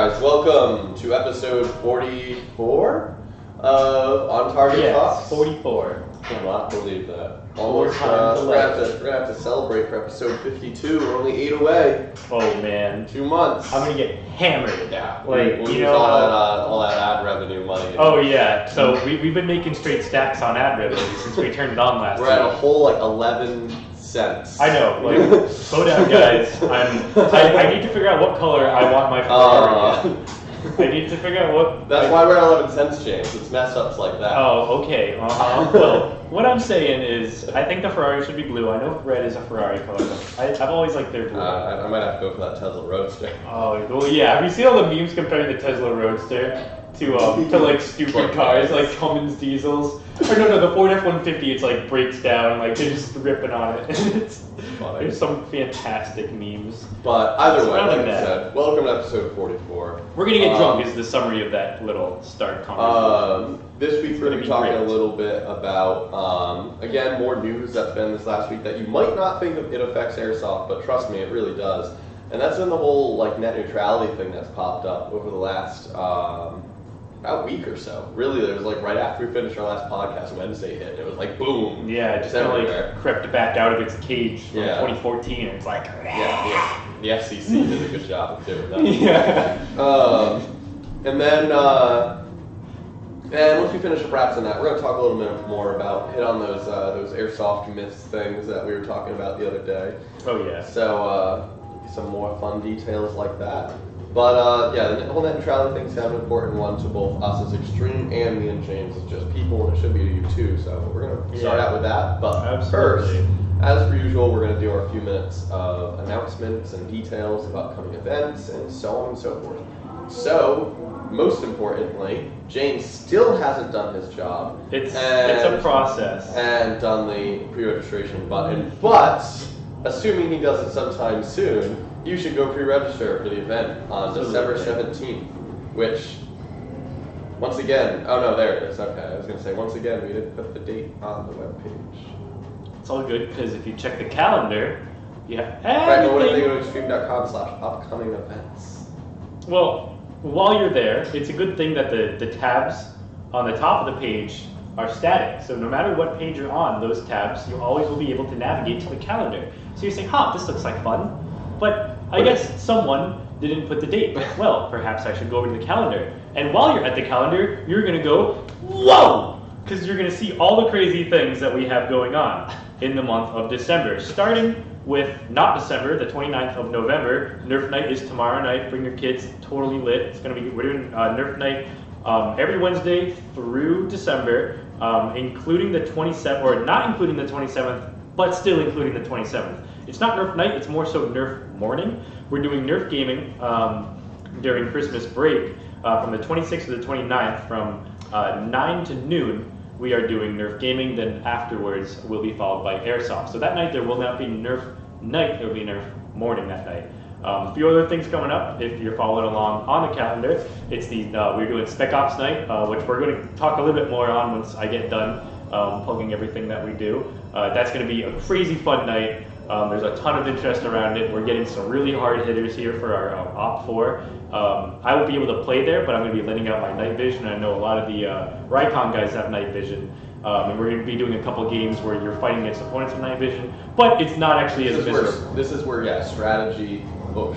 guys, welcome to episode 44 of On Target Talks. 44. Cannot believe that. Almost, we're gonna have to celebrate for episode 52. We're only 8 away. Oh man, 2 months. I'm gonna get hammered. Yeah, like we'll you use know, all that ad revenue money. Oh yeah, so we've been making straight stacks on ad revenue since we turned it on last week. We're at a whole like 11 cents. I know, like slow down, guys. I need to figure out what color I want my Ferrari in. I need to figure out what. That's why we're at 11 cents, James. It's mess ups like that. Oh, okay. Well, what I'm saying is, I think the Ferrari should be blue. I know red is a Ferrari color. I've always liked their blue. I might have to go for that Tesla Roadster. Oh, well, yeah. Have you seen all the memes comparing the Tesla Roadster to like stupid cars like Cummins diesels? Or no, the Ford F-150. It's like breaks down, like they're just ripping on it. There's some fantastic memes. But either way, like I said, welcome to episode 44. We're gonna get drunk. Is the summary of that little start conversation. This week we're gonna be talking a little bit about again more news that's been this last week that you might not think it affects Airsoft, but trust me, it really does. And that's in the whole like net neutrality thing that's popped up over the last about a week or so. Really, it was like right after we finished our last podcast, Wednesday hit. It was like boom. Yeah, it just kind of like crept back out of its cage from 2014. It's like the FCC did a good job of doing that. Yeah. And then once we finish up wraps on that, we're going to talk a little bit more about hit on those Airsoft myths things that we were talking about the other day. Oh yeah. So some more fun details like that. But the whole net neutrality thing's kind of an important one to both us as Extreme and me and James as just people, and it should be to you too. So we're going to start out with that. But first, as per usual, we're going to do our few minutes of announcements and details of upcoming events and so on and so forth. So, most importantly, James still hasn't done his job. It's a process. And done the pre-registration button. But, assuming he does it sometime soon, you should go pre-register for the event on December 17th, which, once again, oh no, there it is. Okay, I was going to say, once again, we didn't put the date on the webpage. It's all good, because if you check the calendar, you have everything. Right, but what if they go to extreme.com/upcoming events? Well, while you're there, it's a good thing that the tabs on the top of the page are static. So no matter what page you're on, those tabs, you always will be able to navigate to the calendar. So you're saying, this looks like fun. But I guess someone didn't put the date. Well, perhaps I should go over to the calendar. And while you're at the calendar, you're going to go, whoa! Because you're going to see all the crazy things that we have going on in the month of December. Starting with not December, the 29th of November. Nerf Night is tomorrow night. Bring your kids, totally lit. It's going to be, we're doing Nerf Night every Wednesday through December, including the 27th, or not including the 27th, but still including the 27th. It's not Nerf Night, it's more so Nerf Morning. We're doing Nerf Gaming during Christmas break from the 26th to the 29th from 9 to noon. We are doing Nerf Gaming, then afterwards will be followed by Airsoft. So that night there will not be Nerf Night, there will be Nerf Morning that night. A few other things coming up, if you're following along on the calendar. It's we're doing Spec Ops Night, which we're going to talk a little bit more on once I get done plugging everything that we do. That's going to be a crazy fun night. There's a ton of interest around it. We're getting some really hard hitters here for our Op 4. I won't be able to play there, but I'm going to be letting out my night vision. I know a lot of the Rycon guys have night vision. And we're going to be doing a couple games where you're fighting against opponents with night vision, but it's not actually as miserable. This is where strategy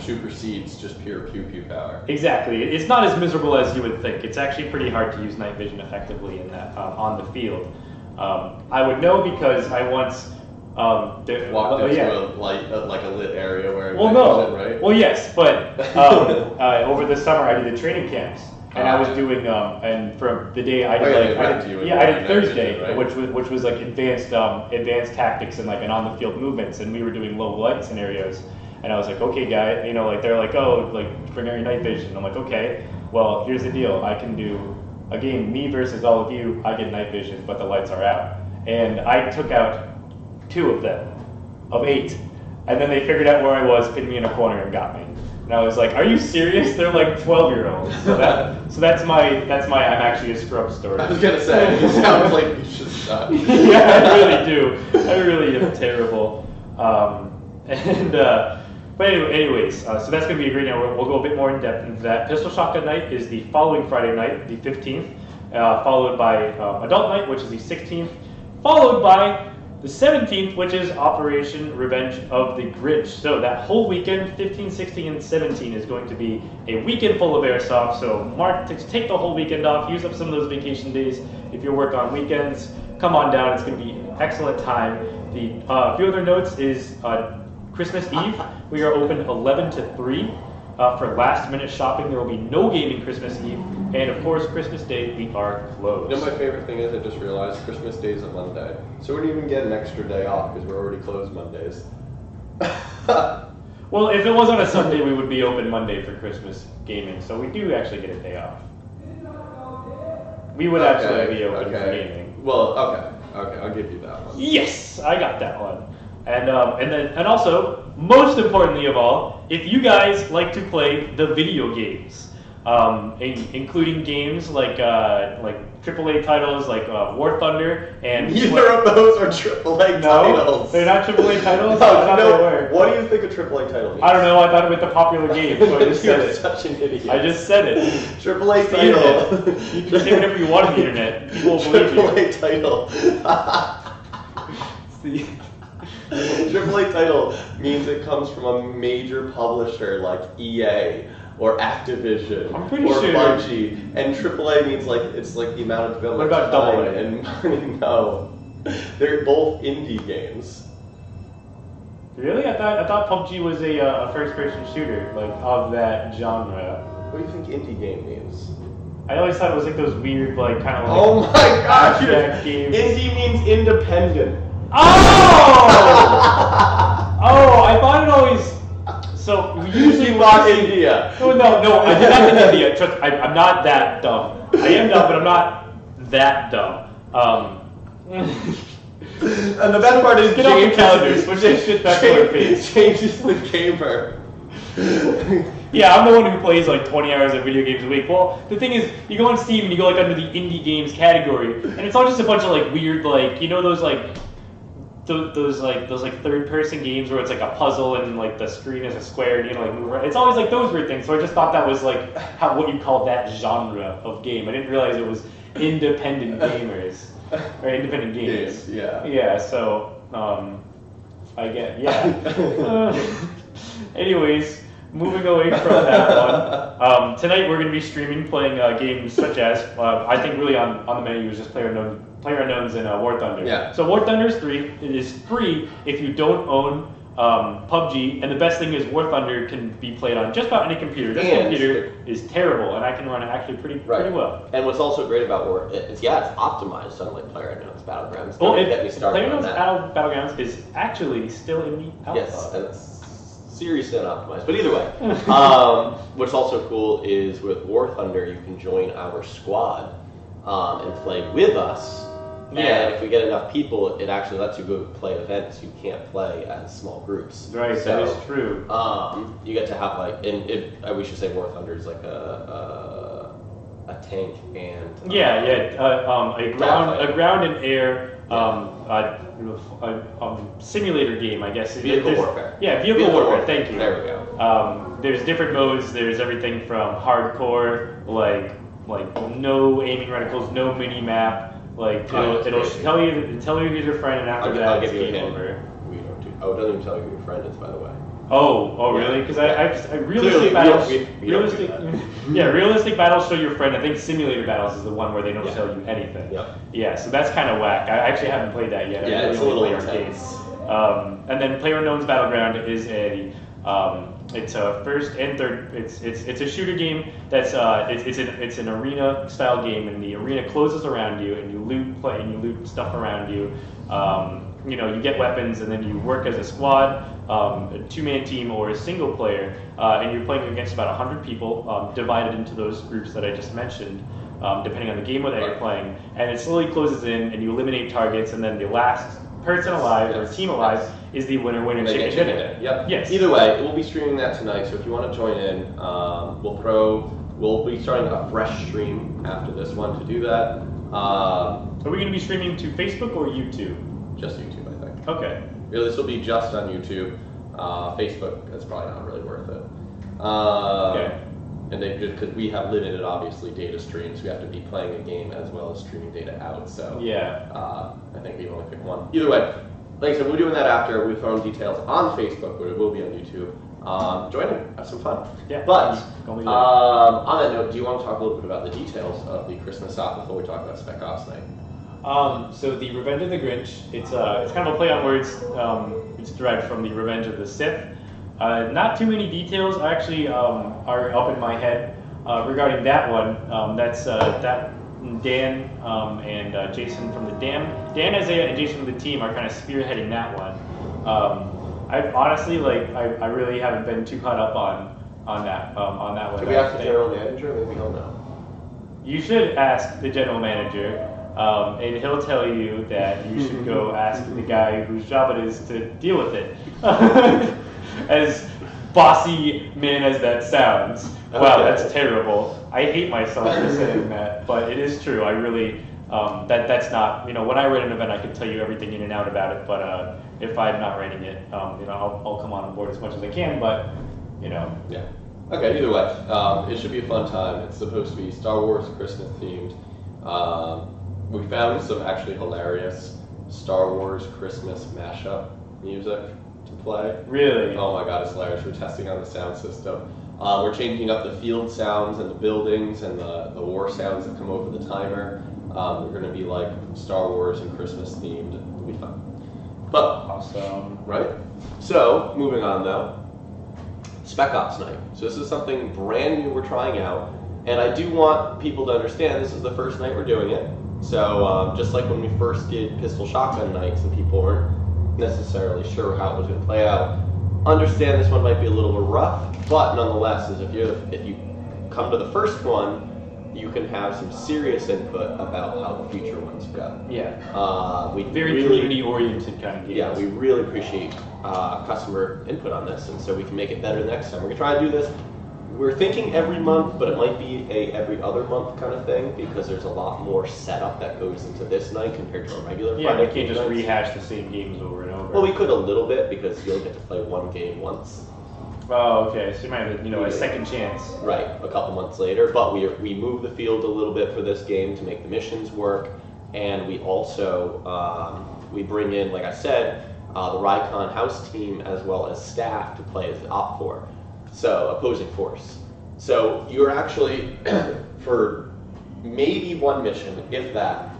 supersedes just pure pew power. Exactly. It's not as miserable as you would think. It's actually pretty hard to use night vision effectively in that on the field. I would know because I once walked into a lit area where vision, right? Well, yes, but over the summer I did the training camps. And I was doing, and from the day I did, I did Thursday, vision, right? which was like advanced tactics and like an on the field movements, and we were doing low light scenarios. And I was like, okay, guy, they're like, bring out your night vision. I'm like, okay, well, here's the deal. I can do a game, me versus all of you. I get night vision, but the lights are out. And I took out 2 of them, of 8, and then they figured out where I was, pinned me in a corner, and got me. And I was like, "Are you serious? They're like 12-year-olds." So that's my I'm actually a scrub story. I was gonna say, it sounds like you should stop. Yeah, I really do. I really am terrible. But anyways, so that's going to be a great night. We'll go a bit more in depth into that. Pistol Shotgun Night is the following Friday night, the 15th, followed by Adult Night, which is the 16th, followed by the 17th, which is Operation Revenge of the Grinch. So that whole weekend, 15, 16, and 17 is going to be a weekend full of Airsoft. So take the whole weekend off, use up some of those vacation days. If you work on weekends, come on down. It's going to be an excellent time. The few other notes is Christmas Eve, we are open 11 to 3 for last minute shopping. There will be no gaming Christmas Eve. And of course, Christmas Day, we are closed. You know, my favorite thing is I just realized Christmas Day is a Monday. So we don't even get an extra day off because we're already closed Mondays. Well, if it was on a Sunday, we would be open Monday for Christmas gaming. So we do actually get a day off. We would actually be open for gaming. Well, okay, I'll give you that one. Yes, I got that one. And also, most importantly of all, if you guys like to play the video games, including games like AAA titles like War Thunder and neither of those are AAA titles. They're not AAA titles. No, what do you think a AAA title means? I don't know. I thought it was the popular game, so I just said it. Such an idiot. I just said it. AAA title. You can say whatever you want on the internet. People will believe you. AAA title. AAA title means it comes from a major publisher like EA or Activision or Bungie, and AAA means it's like the amount of development time and money. No, they're both indie games. Really? I thought PUBG was a first-person shooter of that genre. What do you think indie game means? I always thought it was like those weird kind of oh my gosh, games. Indie means independent. Oh! Oh, I thought it always. So we usually thought India. No, I did not think India. Trust, I'm not that dumb. I am dumb, but I'm not that dumb. And the best part is get off the calendars. Switch that shit back to our face. Changes the gamer. Yeah, I'm the one who plays 20 hours of video games a week. Well, the thing is, you go on Steam and you go under the indie games category, and it's all just a bunch of weird those third-person games where it's a puzzle and the screen is a square and you move around. It's always those weird things. So I just thought that was what you call that genre of game. I didn't realize it was independent gamers or independent games. Yeah. Yeah. So I get Anyways, moving away from that one. Tonight we're going to be streaming, playing games such as I think really on the menu is just PlayerUnknown's and War Thunder. Yeah. So War Thunder is free. It is free if you don't own PUBG, and the best thing is War Thunder can be played on just about any computer. This computer is terrible, and I can run it actually pretty well. And what's also great about War, it's optimized on PlayerUnknown's Battlegrounds. PlayerUnknown's Battlegrounds is actually still in the alpha. Yes, and it's seriously unoptimized. But either way, what's also cool is with War Thunder, you can join our squad and play with us. Yeah. And if we get enough people, it actually lets you go play events you can't play as small groups. Right, so, that is true. You get to have we should say War Thunder is a tank and a ground and air simulator game, I guess. Vehicle warfare. Yeah, vehicle warfare. Thank you. There we go. There's different modes. There's everything from hardcore, like no aiming reticles, no mini map. It'll tell you who's your friend, and after that it's game over. It doesn't even tell you who your friend is, by the way. Oh, really? Because I realistic battles, realistic battles show your friend. I think simulator battles is the one where they don't tell you anything. Yep. Yeah, so that's kind of whack. I actually haven't played that yet. Yeah, it's a little intense. And then PlayerUnknown's Battleground is it's a first and third. It's a shooter game that's it's an arena style game, and the arena closes around you, and you loot stuff around you. You get weapons, and then you work as a squad, a two-man team or a single player, and you're playing against about 100 people, divided into those groups that I just mentioned, depending on the game that you're playing. And it slowly closes in, and you eliminate targets, and then the last person alive or team alive is the winner chicken dinner. Yep. Yes. Either way, we'll be streaming that tonight. So if you want to join in, we'll be starting a fresh stream after this one to do that. Are we going to be streaming to Facebook or YouTube? Just YouTube, I think. Okay. This will be just on YouTube. Facebook, that's probably not really worth it. Okay. And they because we have limited, obviously, data streams. We have to be playing a game as well as streaming data out. So Yeah. I think we only pick one. Either way, like I said, we're doing that after we've thrown details on Facebook, but it will be on YouTube. Join in, have some fun. Yeah. But on on that note, do you want to talk a little bit about the details of the Christmas op before we talk about Spec Ops Night? So the Revenge of the Grinch, it's kind of a play on words. It's derived from the Revenge of the Sith. Not too many details actually are up in my head regarding that one. That's that Dan and Jason from the Dan, Isaiah, and Jason from the team are kind of spearheading that one. I honestly I really haven't been too caught up on that one. Should we ask the general manager? Maybe he'll know. You should ask the general manager, and he'll tell you that you should go ask the guy whose job it is to deal with it. As bossy man as that sounds. Wow, that's terrible. I hate myself for saying that, but it is true. I really, that's not, when I run an event, I can tell you everything in and out about it, but if I'm not running it, I'll come on board as much as I can, but, Yeah. Okay, either way, it should be a fun time. It's supposed to be Star Wars Christmas themed. We found some actually hilarious Star Wars Christmas mashup music to play. Really? Oh my god, it's hilarious. We're testing on the sound system. We're changing up the field sounds and the buildings and the war sounds that come over the timer. They're going to be like Star Wars and Christmas themed. It'll be fun. But, awesome. Right? So, moving on though. Spec Ops Night. So this is something brand new we're trying out. And I do want people to understand this is the first night we're doing it. So just like when we first did Pistol Shotgun Nights and people weren't necessarily sure how it was going to play out, understand this one might be a little bit rough, but nonetheless, if you come to the first one, you can have some serious input about how the future ones go. Yeah. We Very really, community-oriented kind of games. Yeah, we really appreciate customer input on this, and so we can make it better next time. We're going to try to do this. We're thinking every month, but it might be a every other month kind of thing because there's a lot more setup that goes into this night compared to a regular Friday. Yeah, we can't just rehash the same games over and over. Well, we could a little bit because you'll get to play one game once. Oh, okay. So you might have, a second chance. Right, a couple months later. But we moved the field a little bit for this game to make the missions work, and we also we bring in, like I said, the Rycon house team as well as staff to play as the Op4. So, opposing force. So, you're actually, for maybe one mission, if that,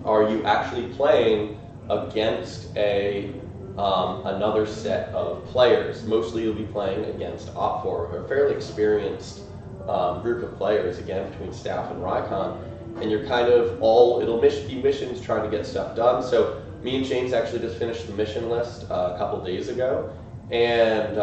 are you actually playing against another set of players. Mostly you'll be playing against Op4, a fairly experienced group of players, again, between staff and Rycon. And you're kind of it'll be missions trying to get stuff done. So, me and James actually just finished the mission list a couple days ago. And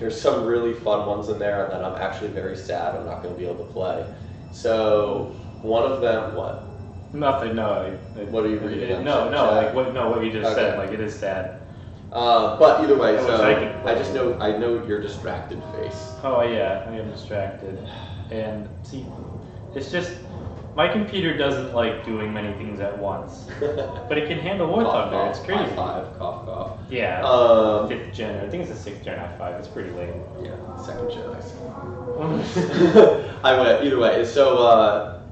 there's some really fun ones in there that I'm actually very sad I'm not going to be able to play. So one of them, what? Nothing. No. What are you reading? What you just said. Like, it is sad. But either way, so I I know your distracted face. Oh yeah, I am distracted, and see, it's just. My computer doesn't like doing many things at once, but it can handle War Thunder. It's crazy. i5, cough, cough. Yeah, 5th gen. I think it's a 6th gen i5. It's pretty late. Yeah, 2nd gen i7. Either way, so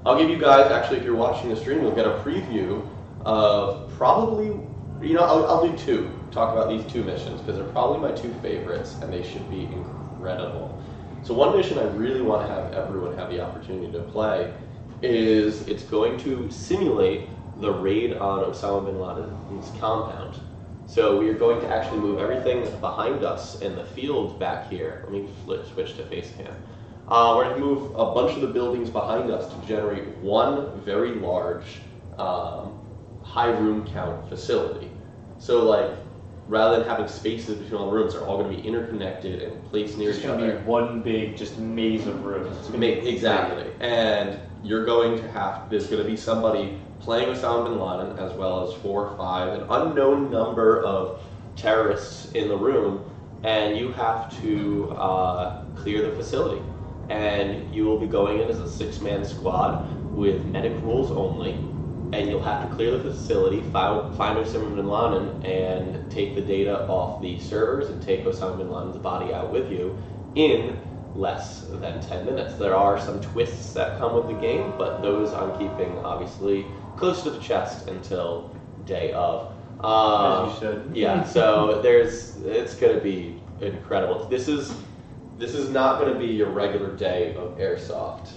I'll give you guys, actually, if you're watching the stream, you'll get a preview of probably, I'll do two. Talk about these two missions, because they're probably my two favorites, and they should be incredible. So one mission I really want to have everyone have the opportunity to play is it's going to simulate the raid on Osama bin Laden's compound. So we are going to actually move everything behind us in the field back here. Let me switch to face cam. We're going to move a bunch of the buildings behind us to generate one very large high room count facility. So rather than having spaces between all the rooms, they're all going to be interconnected and placed near each other. It's going to be one big just maze of rooms. Exactly. And you're going to there's going to be somebody playing Osama bin Laden as well as 4 or 5, an unknown number of terrorists in the room, and you have to clear the facility. And you will be going in as a 6-man squad with medic rules only. and you'll have to clear the facility, find Osama bin Laden, and take the data off the servers and take Osama bin Laden's body out with you in less than 10 minutes. There are some twists that come with the game, but those I'm keeping obviously close to the chest until day of. As you should. Yeah, so it's going to be incredible. This is not going to be your regular day of Airsoft.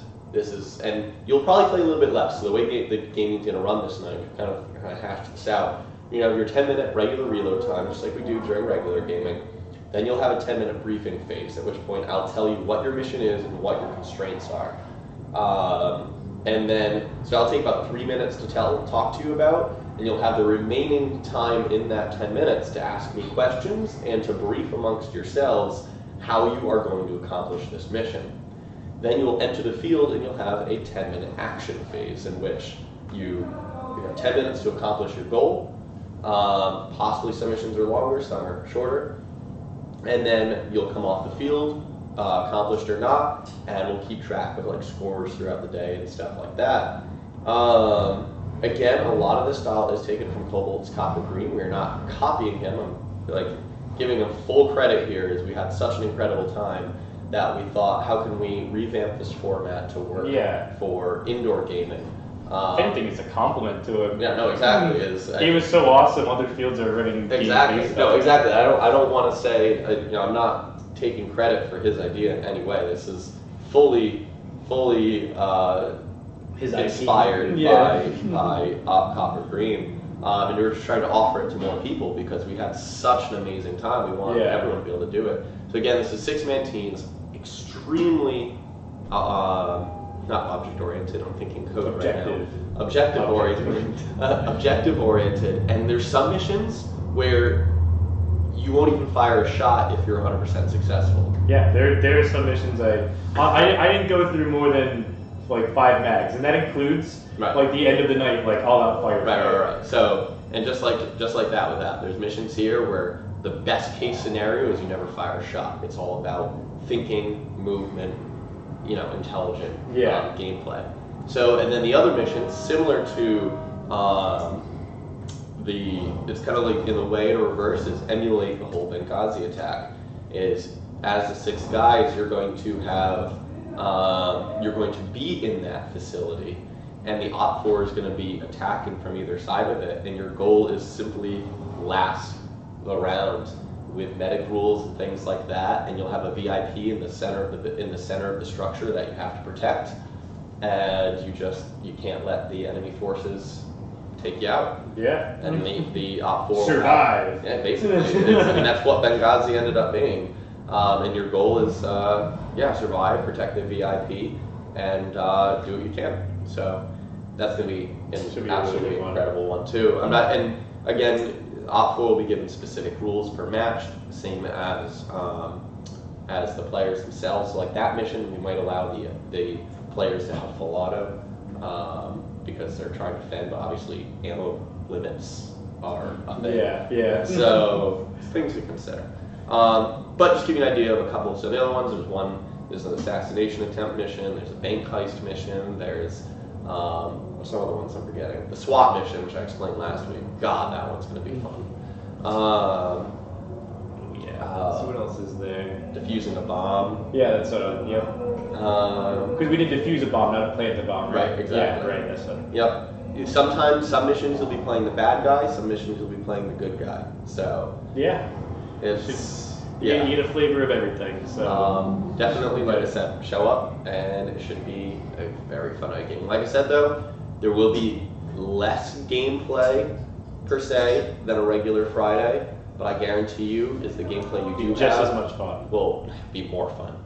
And you'll probably play a little bit less. So the way the gaming's going to run this night, we've kind of hashed this out. You have your 10-minute regular reload time, just like we do during regular gaming. Then you'll have a 10-minute briefing phase, at which point I'll tell you what your mission is and what your constraints are. And then, so I'll take about 3 minutes to talk to you about, and you'll have the remaining time in that 10 minutes to ask me questions and to brief amongst yourselves how you are going to accomplish this mission. Then you will enter the field and you'll have a 10-minute action phase in which you have 10 minutes to accomplish your goal. Possibly some missions are longer, some are shorter. And then you'll come off the field, accomplished or not, and we'll keep track of like scores throughout the day and stuff like that. Again, a lot of this style is taken from Cobalt's Copper Green. We're not copying him. I'm like giving him full credit here, as we had such an incredible time that we thought, how can we revamp this format to work for indoor gaming? If anything, it's a compliment to him. Yeah, no, exactly. He was so awesome. Other fields are running. Exactly. No, exactly. I don't want to say. I'm not taking credit for his idea in any way. This is fully his inspired by Copper Green, and we were just trying to offer it to more people because we had such an amazing time. We wanted everyone to be able to do it. So again, this is 6-man teams, extremely. Not object-oriented, I'm thinking code right now. Objective-oriented, and there's some missions where you won't even fire a shot if you're 100% successful. Yeah, there are some missions I didn't go through more than like 5 mags, and that includes like the end of the night, like all-out fire. Right. So, and just like that with that, there's missions here where the best case scenario is you never fire a shot. It's all about thinking, movement, intelligent gameplay. So, and then the other missions, similar to it's kind of like in the way to reverse is emulate the whole Benghazi attack. Is as the 6 guys, you're going to have you're going to be in that facility, and the Op 4 is going to be attacking from either side of it, and your goal is simply last the round with medic rules and things like that, and you'll have a VIP in the center of the structure that you have to protect, and you can't let the enemy forces take you out. Yeah. And the Op 4 survive. Basically, and that's what Benghazi ended up being. And your goal is survive, protect the VIP, and do what you can. So that's going to be an absolutely incredible one too. And again, Op 4 will be given specific rules per match, same as the players themselves. So like that mission, we might allow the players to have full auto because they're trying to defend, but obviously ammo limits are a thing. Yeah. So things to consider. But just give you an idea of a couple. So the other ones, there's an assassination attempt mission, there's a bank heist mission, there's some other ones I'm forgetting. The SWAT mission, which I explained last week. God, that one's going to be fun. So what else is there? Defusing a bomb. Yeah, that's because we did defuse a bomb, not plant the bomb, right? Right, exactly. Yeah, right, that's what. Yep. Sometimes, some missions you'll be playing the bad guy, some missions you'll be playing the good guy. So, yeah. You get a flavor of everything. So definitely, like I said, show up, and it should be a very fun night game. Like I said, though, there will be less gameplay per se than a regular Friday, but I guarantee you, is the gameplay you do just have as much fun. Will be more fun.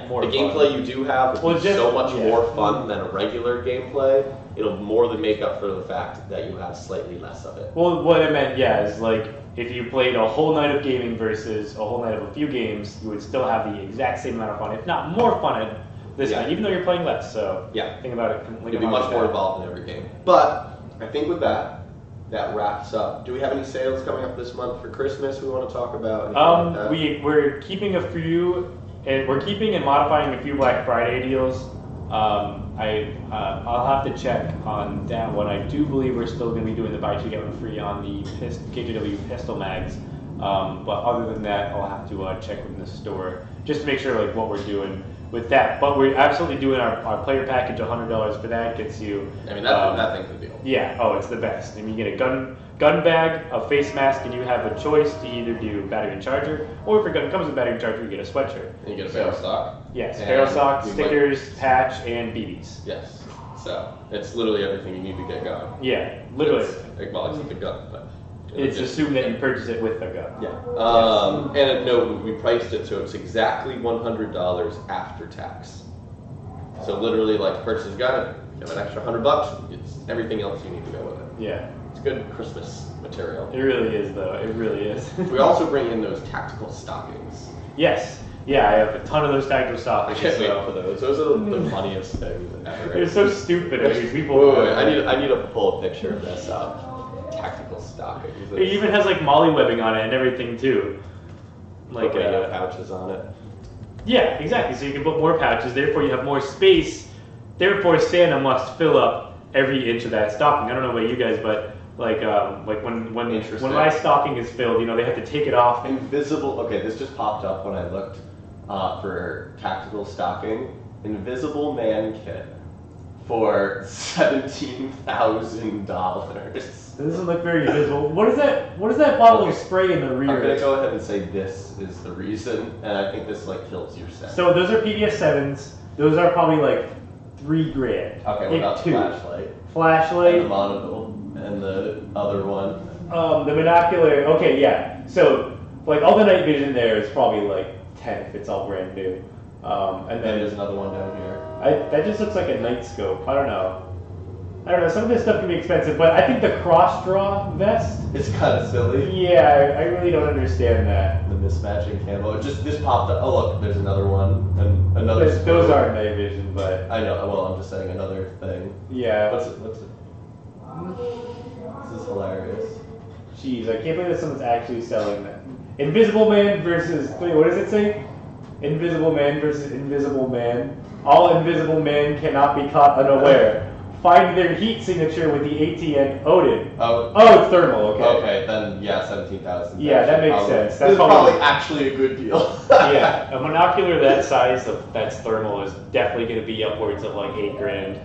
More the fun. Gameplay you do have will be so much more fun than a regular gameplay. It'll more than make up for the fact that you have slightly less of it. Well, what I meant, is like if you played a whole night of gaming versus a whole night of a few games, you would still have the exact same amount of fun, if not more fun this night, even though you're playing less. So think about it. You'll be much more involved in every game. But I think with that wraps up. Do we have any sales coming up this month for Christmas we want to talk about? We're keeping a few, and we're keeping and modifying a few Black Friday deals. I'll have to check on that one. I do believe we're still going to be doing the buy two get one free on the KJW pistol mags. But other than that, I'll have to check with the store just to make sure like what we're doing with that. But we're absolutely doing our player package. $100 for that gets you. I mean, that thing's a deal. Yeah. Oh, it's the best. I mean, you get a gun bag, a face mask, and you have a choice to either do battery and charger, or if your gun comes with battery and charger, you get a sweatshirt. And you get a barrel stock. Yes, barrel stock, stickers, patch, and BBs. Yes. So it's literally everything you need to get going. Yeah, literally. Well, it's a gun, but it's assumed that you purchase it with a gun. Yeah. And no, we priced it so it's exactly $100 after tax. So literally, like, purchase a gun, you have an extra $100. It's everything else you need to go with it. Yeah. It's good Christmas material. It really is, though. It really is. We also bring in those tactical stockings. Yes. Yeah, I have a ton of those tactical stockings. I can't wait for those. Those are the funniest things ever. They're so stupid. I mean, people. Wait, I need to pull a picture of this tactical stockings. It even has like molly webbing on it and everything too. Like pouches on it. Yeah, exactly. So you can put more pouches. Therefore, you have more space. Therefore, Santa must fill up every inch of that stocking. I don't know about you guys, but like when my stocking is filled, you know, they have to take it off. Invisible. Okay, this just popped up when I looked for tactical stocking. Invisible Man kit for $17,000. This doesn't look very visible. What is that? What is that bottle of spray in the rear? I'm gonna go ahead and say this is the reason, and I think this like kills your set. So those are PBS 7s. Those are probably like $3,000. Okay, what about the flashlight? Flashlight. And the monocle, and the other one. The binocular. Okay, yeah. So like all the night vision there is probably like 10 if it's all brand new. And then there's another one down here. That just looks like a night scope. I don't know. Some of this stuff can be expensive, but I think the cross draw vest. It's kind of silly. Yeah, I really don't understand that. The mismatching camo. This popped up. Oh look, there's another one and another. Those aren't night vision, but I know. Well, I'm just saying another thing. Yeah. What's it? This is hilarious. Jeez, I can't believe that someone's actually selling that. Invisible Man versus. Wait, what does it say? Invisible Man versus Invisible Man. All Invisible Men cannot be caught unaware. Find their heat signature with the ATN Odin. Oh, it's thermal. Okay. Okay, then yeah, 17,000. Yeah, that makes sense. That's probably actually a good deal. Yeah, a monocular that size that's thermal is definitely going to be upwards of like $8,000.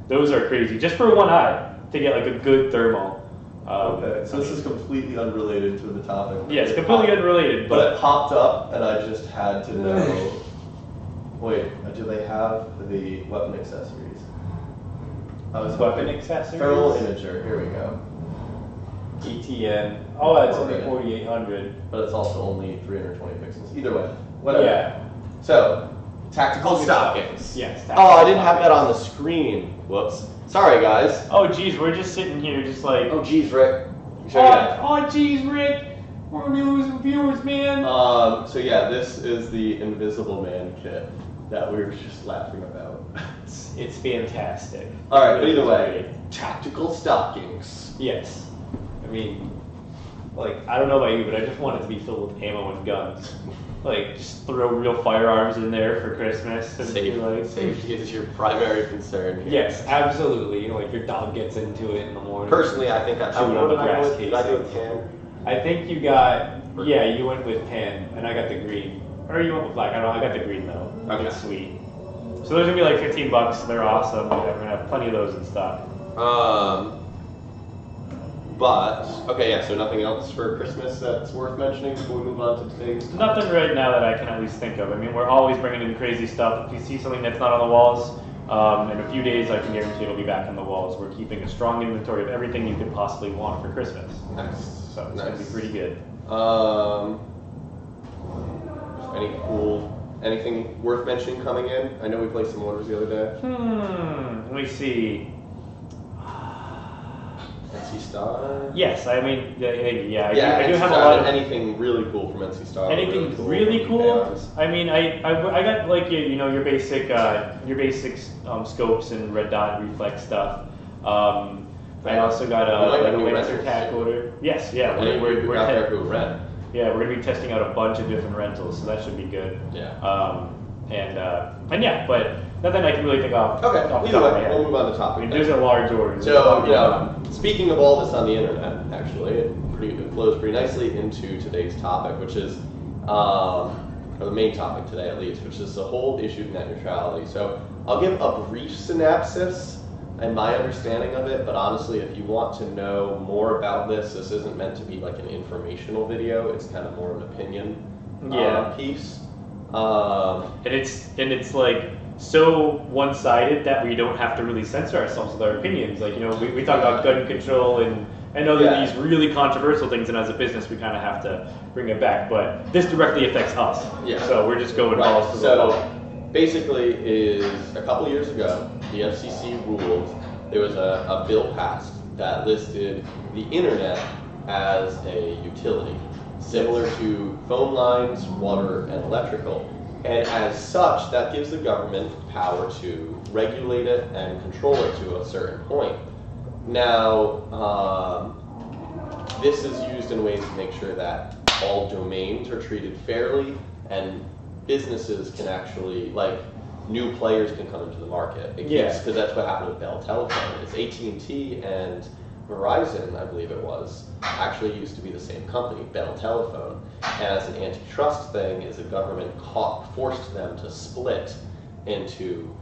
Those are crazy, just for one eye to get like a good thermal. Okay, so this is completely unrelated to the topic. Yeah, it's completely unrelated. But it popped up, and I just had to know. Wait, do they have the weapon accessories? Weapon accessories? Thermal imager, here we go. ETN. Oh, that's only 4,800. But it's also only 320 pixels. Either way, whatever. Yeah. So, tactical stockings. Yes. Oh, I didn't have that on the screen. Whoops. Sorry, guys. Oh, geez, we're just sitting here just like... Oh, geez, Rick. Geez, Rick. We're going to be losing viewers, man. So yeah, this is the Invisible Man kit that we were just laughing about. It's fantastic. Alright, but either way, tactical stockings. Yes. I mean, like, I don't know about you, but I just want it to be filled with ammo and guns. Like, just throw real firearms in there for Christmas. And Safety is your primary concern here. Yes, absolutely. You know, like your dog gets into it in the morning. Personally, I think I should on the grass case. Did I do a tan? I think you got, yeah, you went with tan, and I got the green. Or you went with black, I don't know, I got the green though. Okay. It's sweet. So those are gonna be like $15. They're awesome. We're gonna have plenty of those in stock. But okay, yeah. So nothing else for Christmas that's worth mentioning before we move on to today's. Nothing right now that I can at least think of. I mean, we're always bringing in crazy stuff. If you see something that's not on the walls, in a few days, I can guarantee it'll be back on the walls. We're keeping a strong inventory of everything you could possibly want for Christmas. Nice. So it's gonna be pretty good. Anything worth mentioning coming in? I know we placed some orders the other day. Let me see. NC Star? Yes, I mean, yeah, I do NC have Star. a lot of... Anything really cool from NC Star? Anything really cool? I mean, I got like your basic scopes and red dot reflex stuff. I also got a laser tack order. Yes, yeah, we're red. Yeah, we're gonna be testing out a bunch of different rentals, so that should be good. Yeah. And yeah, but nothing I can really think of. Okay, off the either top of my way, head. we'll move on to I topic. mean, then. there's a large order. So, speaking of all this on the internet, actually, it flows pretty nicely into today's topic, which is, or the main topic today at least, which is the whole issue of net neutrality. So, I'll give a brief synopsis and my understanding of it, but honestly, if you want to know more about this isn't meant to be like an informational video. It's kind of more of an opinion piece. And it's like so one-sided that we don't have to really censor ourselves with our opinions. Like, we talk about gun control and these really controversial things, and as a business, we kind of have to bring it back. But this directly affects us. Yeah. So we're just going balls to the wall. So basically, is a couple years ago, the FCC ruled there was a bill passed that listed the internet as a utility, similar to phone lines, water, and electrical. And as such, that gives the government power to regulate it and control it to a certain point. Now, this is used in ways to make sure that all domains are treated fairly and businesses can actually, like, new players can come into the market. Because that's what happened with Bell Telephone. It's AT&T and Verizon, I believe it was, actually used to be the same company, Bell Telephone. And as an antitrust thing, is the government forced them to split into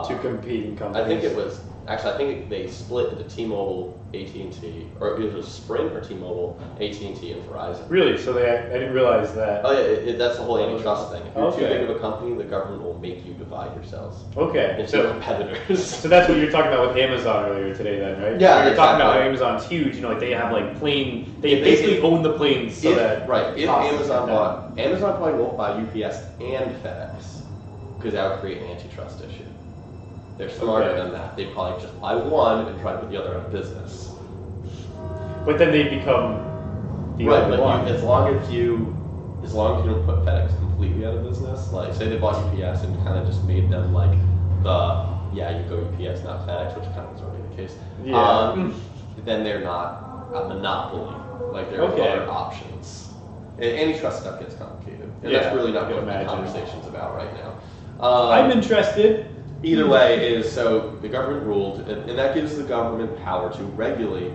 two competing companies. I think they split into T-Mobile, AT&T, or it was Sprint or T-Mobile, AT&T, and Verizon. Really? So I didn't realize that. Oh yeah, that's the whole antitrust thing. If you're too big of a company, the government will make you divide yourselves. Okay. Into competitors. So that's what you were talking about with Amazon earlier today, then, right? Yeah, You're talking about how Amazon's huge. They have they basically own the planes. If Amazon probably won't buy UPS and FedEx because that would create an antitrust issue. They're smarter than that. They'd probably just buy one and try to put the other out of business. But then they become the other one. As long as you don't put FedEx completely out of business, like say they bought UPS and kind of just made them like you go UPS, not FedEx, which kind of is already the case. Yeah. Then they're not a monopoly. Like there are other options. And antitrust stuff gets complicated, and that's really not what the conversation's about right now. I'm interested. Either way is, so the government ruled, and that gives the government power to regulate,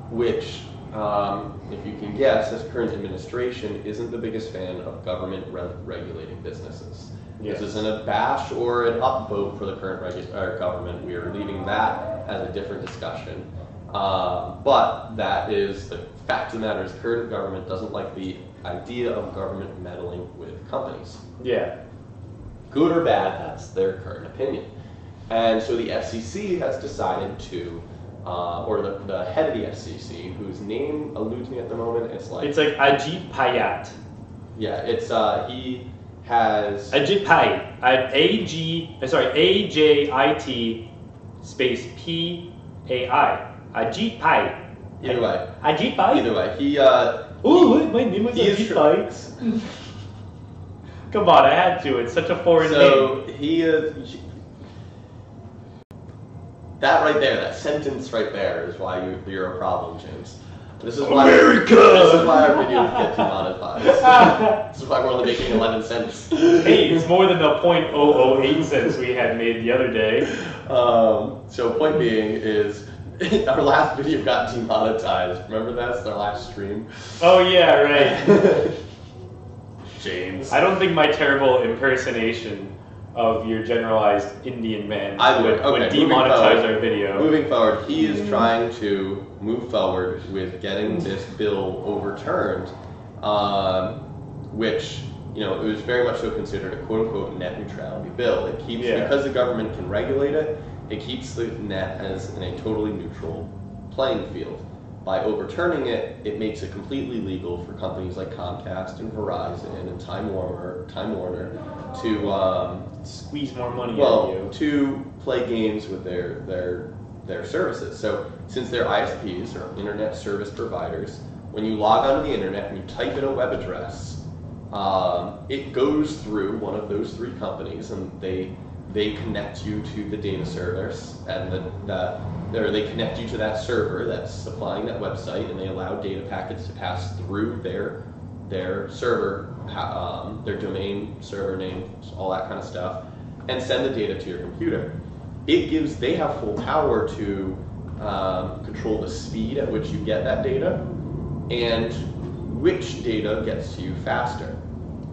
which, if you can guess, this current administration isn't the biggest fan of government regulating businesses. Yes. This isn't a bash or an upvote for the current government. We are leaving that as a different discussion. But that is the fact of the matter is current government doesn't like the idea of government meddling with companies. Yeah. Good or bad, that's their current opinion. And so the FCC has decided to, or the head of the FCC, whose name eludes me at the moment, it's like Ajit Payat. Yeah, it's he has Ajit Pai. AJIT space PAI. Ajit Pai. Either way. Ajit Pai? Either way. He my name was Ajit Pai. Come on, I had to. It's such a foreign name. So he that right there, that sentence right there, is why you're a problem, James. This is why America. This is why our videos get demonetized. This is why we're only making 11 cents. Hey, it's more than the 0.008 cents we had made the other day. So point being is, our last video got demonetized. Remember that? It's our last stream. Oh yeah, right. James. I don't think my terrible impersonation of your generalized Indian man would demonetize our video. Moving forward, he is trying to move forward with getting this bill overturned, which, it was very much so considered a quote-unquote net neutrality bill. It keeps, because the government can regulate it, it keeps the net as in a totally neutral playing field. By overturning it, it makes it completely legal for companies like Comcast and Verizon and Time Warner to squeeze more money out of you. To play games with their services. So since they're ISPs or internet service providers, when you log onto the internet and you type in a web address, it goes through one of those three companies, and they connect you to the data servers, and they connect you to that server that's supplying that website, and they allow data packets to pass through their their server, their domain, server name, all that kind of stuff, and send the data to your computer. They have full power to control the speed at which you get that data and which data gets to you faster.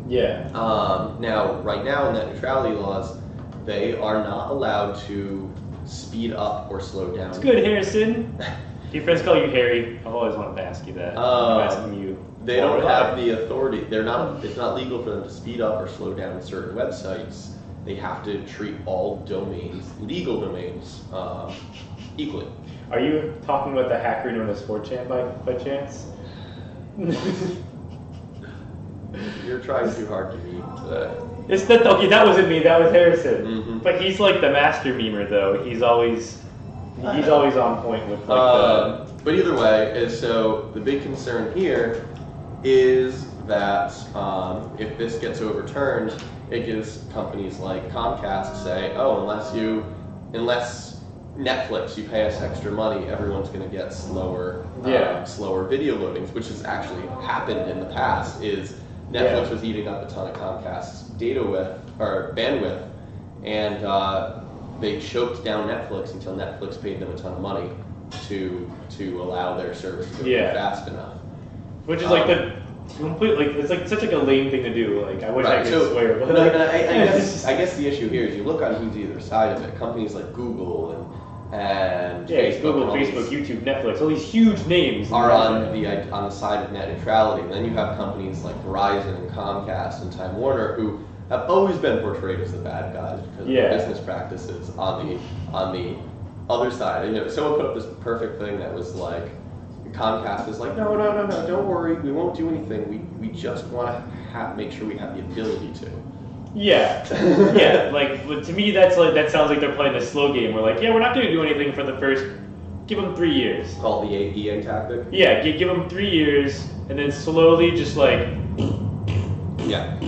Yeah. Now, right now in net neutrality laws, they are not allowed to speed up or slow down. It's good, Harrison. Do your friends call you Harry? I've always wanted to ask you that. I'm asking you. They don't have the authority. It's not legal for them to speed up or slow down certain websites. They have to treat all domains, legal domains, equally. Are you talking about the hacker known as 4chan by chance? You're trying too hard to be. Okay, that wasn't me. That was Harrison. Mm-hmm. But he's like the master memer, though. He's always on point with like But either way, so the big concern here is that if this gets overturned, it gives companies like Comcast say, oh, unless Netflix, you pay us extra money, everyone's going to get slower video loadings, which has actually happened in the past. Is Netflix was eating up a ton of Comcast's bandwidth, and they choked down Netflix until Netflix paid them a ton of money to allow their service to go fast enough. Which is like the complete, like it's like such like a lame thing to do. Like I wish I could swear. But I guess the issue here is you look on who's either side of it. Companies like Google and Facebook, Google, Facebook, YouTube, Netflix, all these huge names are on the side of net neutrality. And then you have companies like Verizon and Comcast and Time Warner who have always been portrayed as the bad guys because of their business practices on the other side. You know, someone put up this perfect thing that was like, Comcast is like, no, don't worry, we won't do anything. We just want to make sure we have the ability to. Yeah. Like to me, that sounds like they're playing the slow game. We're like, we're not going to do anything for the first. Give them 3 years. Call it the EA tactic. Yeah, give them 3 years, and then slowly just like. Yeah.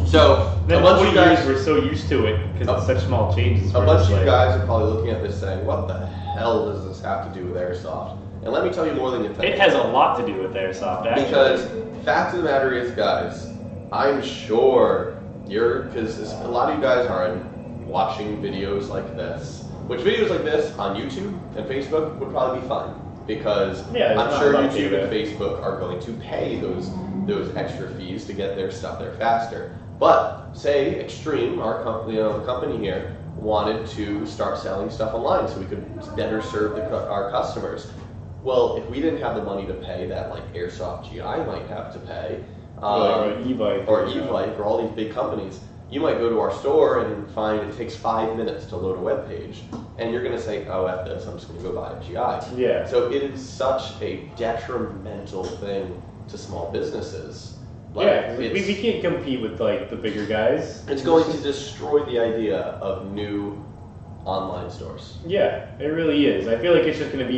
So then a bunch of guys were so used to it because it's such small changes. A bunch of you guys are probably looking at this saying, "What the hell does this have to do with Airsoft?" And let me tell you more than you think. It has a lot to do with Airsoft, actually. Because fact of the matter is, guys, I'm sure because a lot of you guys are watching videos like this. Which videos like this on YouTube and Facebook would probably be fun. Because I'm sure YouTube and Facebook are going to pay those extra fees to get their stuff there faster. But say Extreme, our company, the company here, wanted to start selling stuff online so we could better serve our customers. Well, if we didn't have the money to pay that, like Airsoft GI might have to pay, or e-bike, or all these big companies, you might go to our store and find it takes 5 minutes to load a web page, and you're going to say, "Oh, F this, I'm just going to go buy a GI." Yeah. So it is such a detrimental thing to small businesses. Like, we can't compete with like the bigger guys. It's going to destroy the idea of new online stores. Yeah, it really is. I feel like it's just going to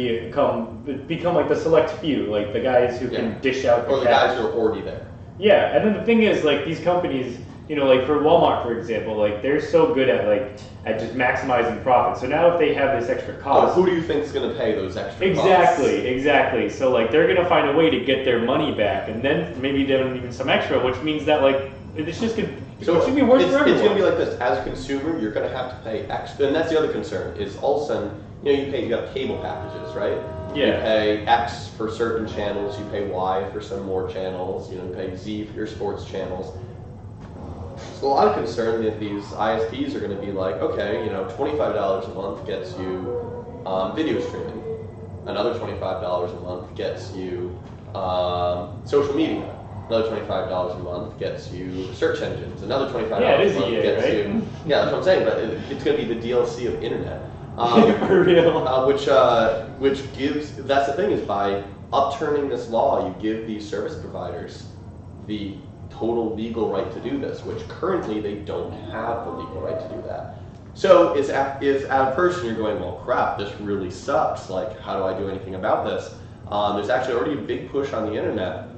become like the select few, like the guys who can dish out the guys who are already there. Yeah, and then the thing is, like these companies, you know, like for Walmart, for example, like they're so good at just maximizing profit. So now if they have this extra cost, who do you think is going to pay those extra costs? Exactly. So like they're going to find a way to get their money back, and then maybe even some extra, which means that like it's just going to. So it's going to be worse for everyone. It's going to be like this. As a consumer, you're going to have to pay extra, and that's the other concern. Is all of a sudden, you got cable packages, right? Yeah. You pay X for certain channels. You pay Y for some more channels. You pay Z for your sports channels. There's a lot of concern that these ISPs are going to be like, okay, $25 a month gets you video streaming. Another $25 a month gets you social media. Another $25 a month gets you search engines. Another $25 a month gets you. Yeah, that's what I'm saying. But it's going to be the DLC of internet. For real. Which gives. That's the thing is by upturning this law, you give these service providers the total legal right to do this, which currently they don't have the legal right to do that. So as a person you're going, well, crap, this really sucks. Like, how do I do anything about this? There's actually already a big push on the internet.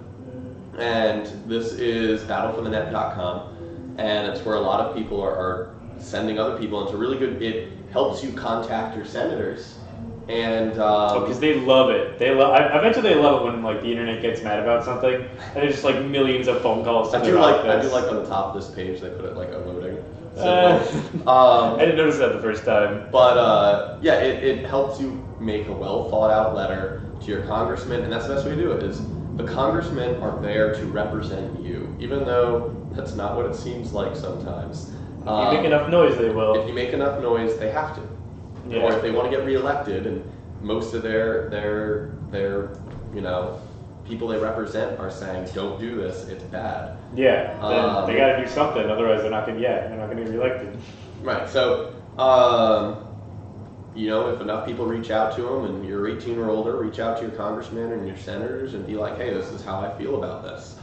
And this is battleforthenet.com, and it's where a lot of people are sending other people. And it's a really good. It helps you contact your senators And because they love it. I bet you they love it when like the internet gets mad about something, and there's just like millions of phone calls. To I do like on the top of this page they put it like unloading. I didn't notice that the first time. But yeah, it helps you make a well thought out letter to your congressman, and that's the best way to do it. Is the congressmen are there to represent you, even though that's not what it seems like sometimes. If you make enough noise, they will. If you make enough noise, they have to. Yeah. Or if they want to get reelected, and most of their people they represent are saying, "Don't do this; it's bad." Yeah, they got to do something, otherwise they're not going to get reelected. Right. So, if enough people reach out to them, and you're 18 or older, reach out to your congressmen and your senators, and be like, "Hey, this is how I feel about this,"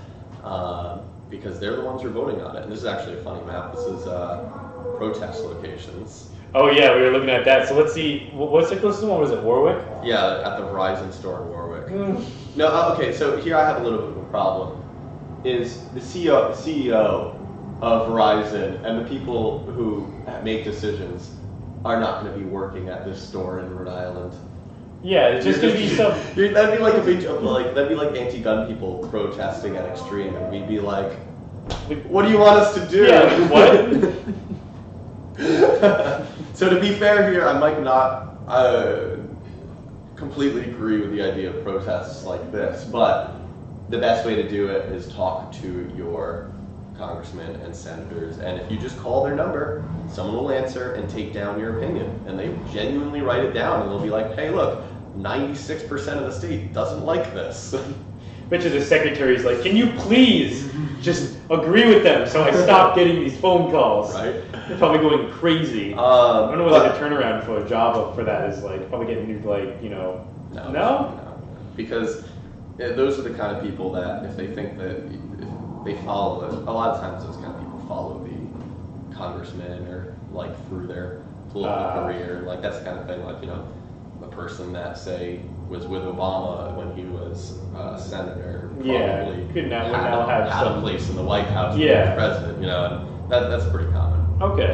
because they're the ones who are voting on it. And this is actually a funny map. This is protest locations. Oh yeah, we were looking at that. So let's see, what's the closest one? Was it Warwick? Yeah, at the Verizon store in Warwick. No, okay. So here I have a little bit of a problem. Is the CEO of Verizon and the people who make decisions are not going to be working at this store in Rhode Island? Yeah, it's just going to be some. That'd be like that'd be like anti-gun people protesting at Extreme, and we'd be like, "What do you want us to do?" Yeah, what? So to be fair here, I might not completely agree with the idea of protests like this, but the best way to do it is talk to your congressmen and senators, and if you just call their number, someone will answer and take down your opinion, and they genuinely write it down, and they'll be like, "Hey, look, 96% of the state doesn't like this." Bet you the secretary's like, "Can you please just agree with them so I stop getting these phone calls?" Right? They're probably going crazy. I don't know what the turnaround for a job for that is like. Probably getting No? Because those are the kind of people that if they think that if they follow it, a lot of times those kind of people follow the congressman or like through their political career. Like that's the kind of thing like, a person that say was with Obama when he was senator probably could now have a place in the White House when he was president, and that's pretty common. Okay.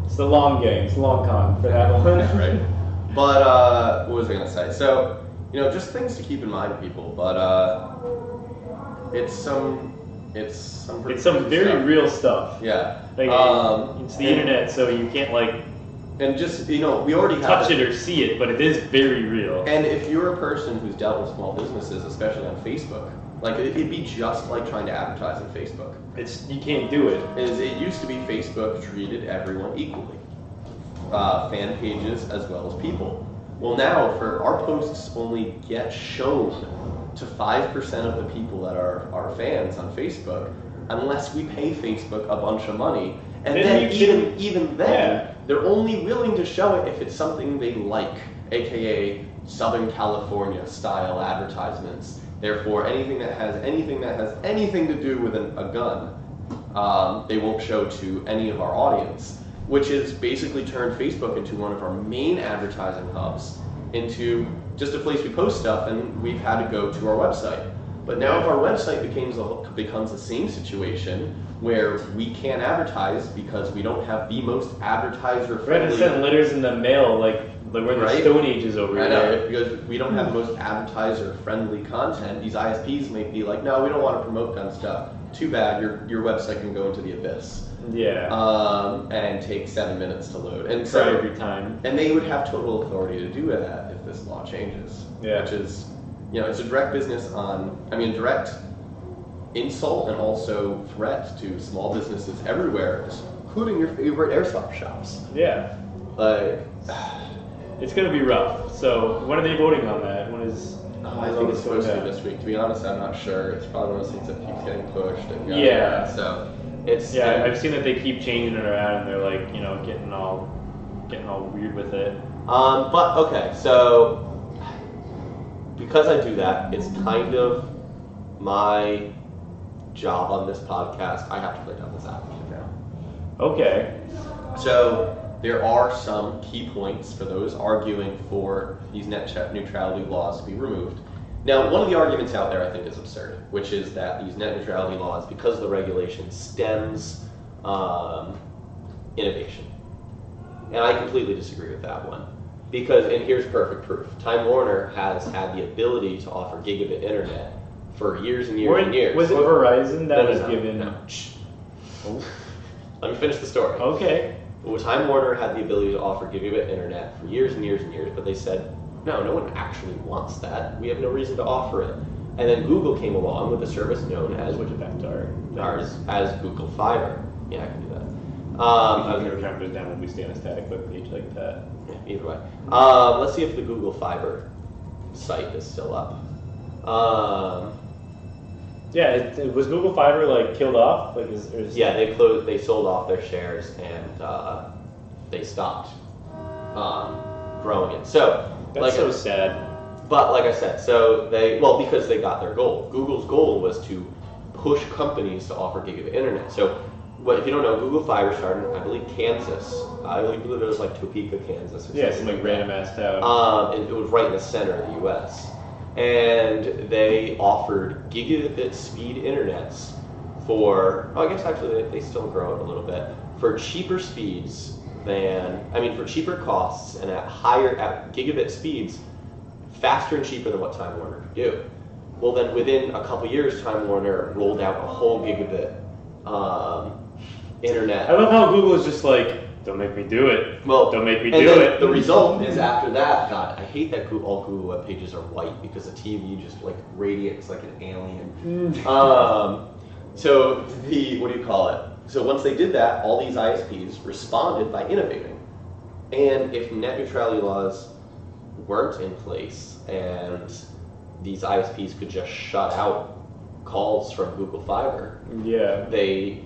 It's the long game. It's the long con for that one. Yeah, right. But what was I going to say? So, just things to keep in mind, people. But it's some very stuff. Real stuff. Yeah. Like, it's the internet, so you can't and just we already touch it or see it, but it is very real. And if you're a person who's dealt with small businesses, especially on Facebook, it'd be just like trying to advertise on Facebook. You can't do it. It used to be Facebook treated everyone equally, fan pages as well as people. Well, now for our posts only get shown to 5% of the people that are our fans on Facebook, unless we pay Facebook a bunch of money, and then even then, they're only willing to show it if it's something they like, aka Southern California style advertisements. Therefore, anything that has anything to do with a gun, they won't show to any of our audience, which has basically turned Facebook into one of our main advertising hubs, into just a place we post stuff, and we've had to go to our website. But now if our website becomes the same situation where we can't advertise because we don't have the most advertiser-friendly... We're going to send letters in the mail like we're in the Stone Ages over here. I know, because we don't have the most advertiser-friendly content. These ISPs may be like, no, we don't want to promote gun stuff. Too bad, your website can go into the abyss. Yeah. And take 7 minutes to load. And so every time. And they would have total authority to do that if this law changes. Yeah. Which is, it's a direct direct insult and also threat to small businesses everywhere, including your favorite airsoft shops. Yeah. It's going to be rough. So when are they voting on that? When is... I think it's supposed to be this week. To be honest, I'm not sure. It's probably one of those things that keeps getting pushed. And so it's... Yeah, I've seen that they keep changing it around, and they're like, getting all weird with it. But okay, so because I do that, it's kind of my job on this podcast. I have to play devil's advocate now. Okay. So there are some key points for those arguing for these net neutrality laws to be removed. Now, one of the arguments out there I think is absurd, which is that these net neutrality laws, because of the regulation, stems innovation. And I completely disagree with that one. Because, and here's perfect proof. Time Warner has had the ability to offer gigabit internet for years and years and years. Was it Verizon that was No. given? Oh. Let me finish the story. Okay. Well, Time Warner had the ability to offer gigabit internet for years and years and years, but they said, no one actually wants that. We have no reason to offer it. And then Google came along with a service known as, Switch it back to ours, as Google Fiber. Yeah, I can do that. I was never trying to put it down when we stay on a static web page like that. Yeah, either way. Let's see if the Google Fiber site is still up. Yeah, was Google Fiber like killed off? Like, Yeah, they closed. They sold off their shares and they stopped growing it. So that's so sad. But like I said, so because they got their goal. Google's goal was to push companies to offer gigabit internet. So, if you don't know, Google Fiber started in, I believe, Kansas. I believe it was like Topeka, Kansas. Or some like random ass town. And it was right in the center of the U.S. And they offered gigabit speed internets for, I guess actually they still grow it a little bit, for cheaper speeds for cheaper costs and at gigabit speeds, faster and cheaper than what Time Warner could do. Well, then within a couple years, Time Warner rolled out a whole gigabit internet. I love how Google is just like, don't make me do it. Well, don't make me do it. The result is after that, God, I hate that all Google web pages are white because the TV just like radiates like an alien. So what do you call it? So once they did that, all these ISPs responded by innovating. And if net neutrality laws weren't in place and these ISPs could just shut out calls from Google Fiber, they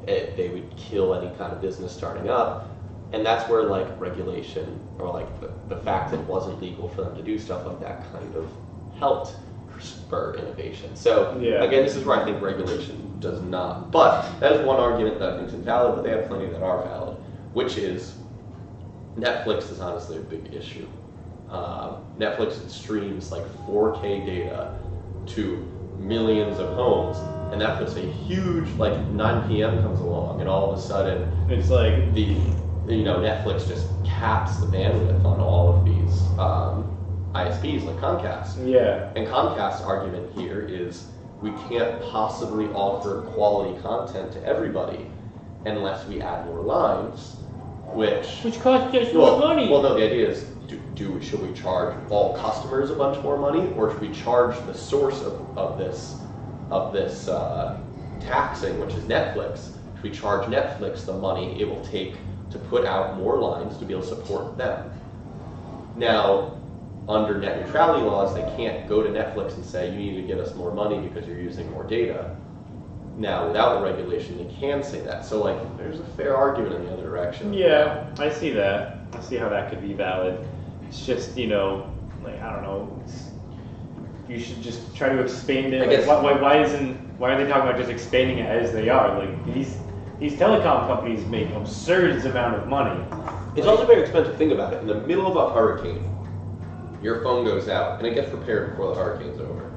would kill any kind of business starting up. And that's where like regulation or like the fact that it wasn't legal for them to do stuff like that kind of helped spur innovation. So again, this is where I think regulation does not. But that is one argument that I think is invalid, but they have plenty that are valid, which is Netflix is honestly a big issue. Netflix streams like 4K data to millions of homes, and that puts a huge, like 9 p.m. comes along, and all of a sudden it's like Netflix just caps the bandwidth on all of these ISPs like Comcast. Yeah. And Comcast's argument here is we can't possibly offer quality content to everybody unless we add more lines, which costs us more money. Well, no, the idea is should we charge all customers a bunch more money, or should we charge the source of this taxing, which is Netflix? Should we charge Netflix the money it will take to put out more lines to be able to support them? Now, under net neutrality laws, they can't go to Netflix and say, you need to give us more money because you're using more data. Now, without the regulation, they can say that. So, like, there's a fair argument in the other direction. Yeah, I see that. I see how that could be valid. It's just, I don't know. You should just try to expand it. Why are they talking about just expanding it as they are? Like, these telecom companies make absurd amount of money. It's also very expensive. Think about it. In the middle of a hurricane, your phone goes out, and it gets repaired before the hurricane's over.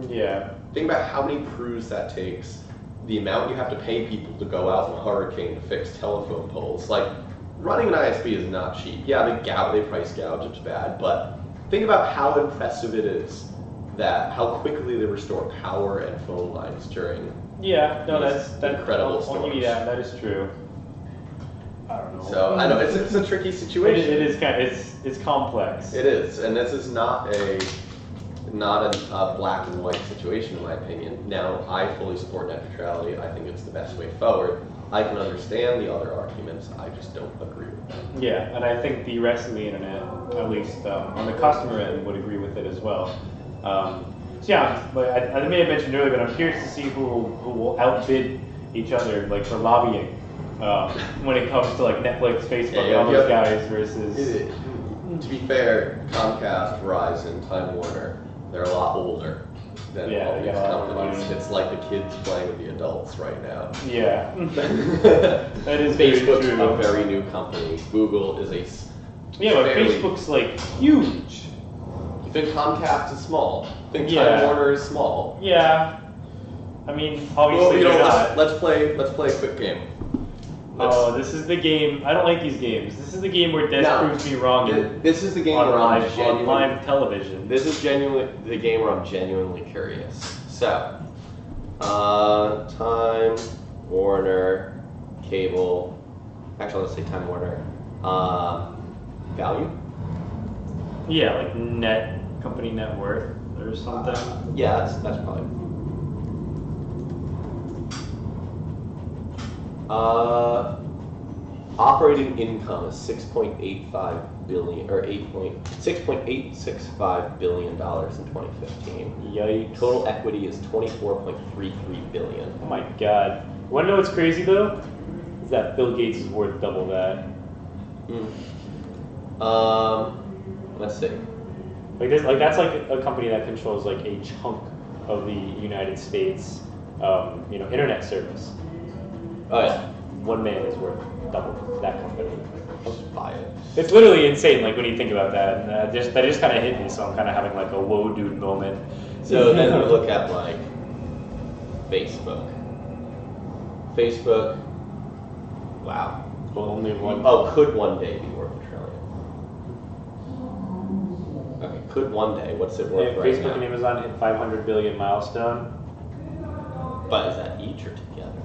Yeah. Think about how many crews that takes, the amount you have to pay people to go out in a hurricane to fix telephone poles. Like, running an ISP is not cheap. Yeah, they price gouge, it's bad, but think about how impressive it is that how quickly they restore power and phone lines during that's incredible storms. I'll give you that. That is true. I don't know. So I know it's a tricky situation. It is it's complex. It is, and this is not a black and white situation in my opinion. Now, I fully support net neutrality. I think it's the best way forward. I can understand the other arguments. I just don't agree with them. Yeah, and I think the rest of the internet, at least on the customer end, would agree with it as well. But I may have mentioned earlier, but I'm curious to see who will outbid each other, like for lobbying, when it comes to like Netflix, Facebook, and all those guys versus. To be fair, Comcast, Verizon, Time Warner, they're a lot older than all these companies. It's like the kids playing with the adults right now. Yeah, that is Facebook's very true. a very new company. Google is a but Facebook's like huge. You think Comcast is small? You think Time Warner is small? Yeah, I mean obviously they're not. Let's play a quick game. Oh, this is the game. I don't like these games. This is the game where Des proves me wrong. This is the game on where on live television. This is genuinely the game where I'm genuinely curious. So, Time Warner Cable. Actually, let's say Time Warner. Value. Yeah, like company net worth or something. Yeah, that's probably. Operating income is $6.85 billion or $6.865 billion in 2015. Yikes! Total equity is $24.33 billion. Oh my God! You want to know what's crazy though? Is that Bill Gates is worth double that. Let's see. That's like a company that controls like a chunk of the United States, internet service. Oh yeah. One man is worth double that company. Just buy it. It's literally insane. Like when you think about that, and that just kind of hit me. So I'm kind of having like a whoa, dude moment. So then we look at like Facebook. Facebook. Wow. Well, only one. Oh, could one day be worth $1 trillion? Okay, could one day. What's it worth right Facebook now? and Amazon hit 500 billion milestone. But is that each or together?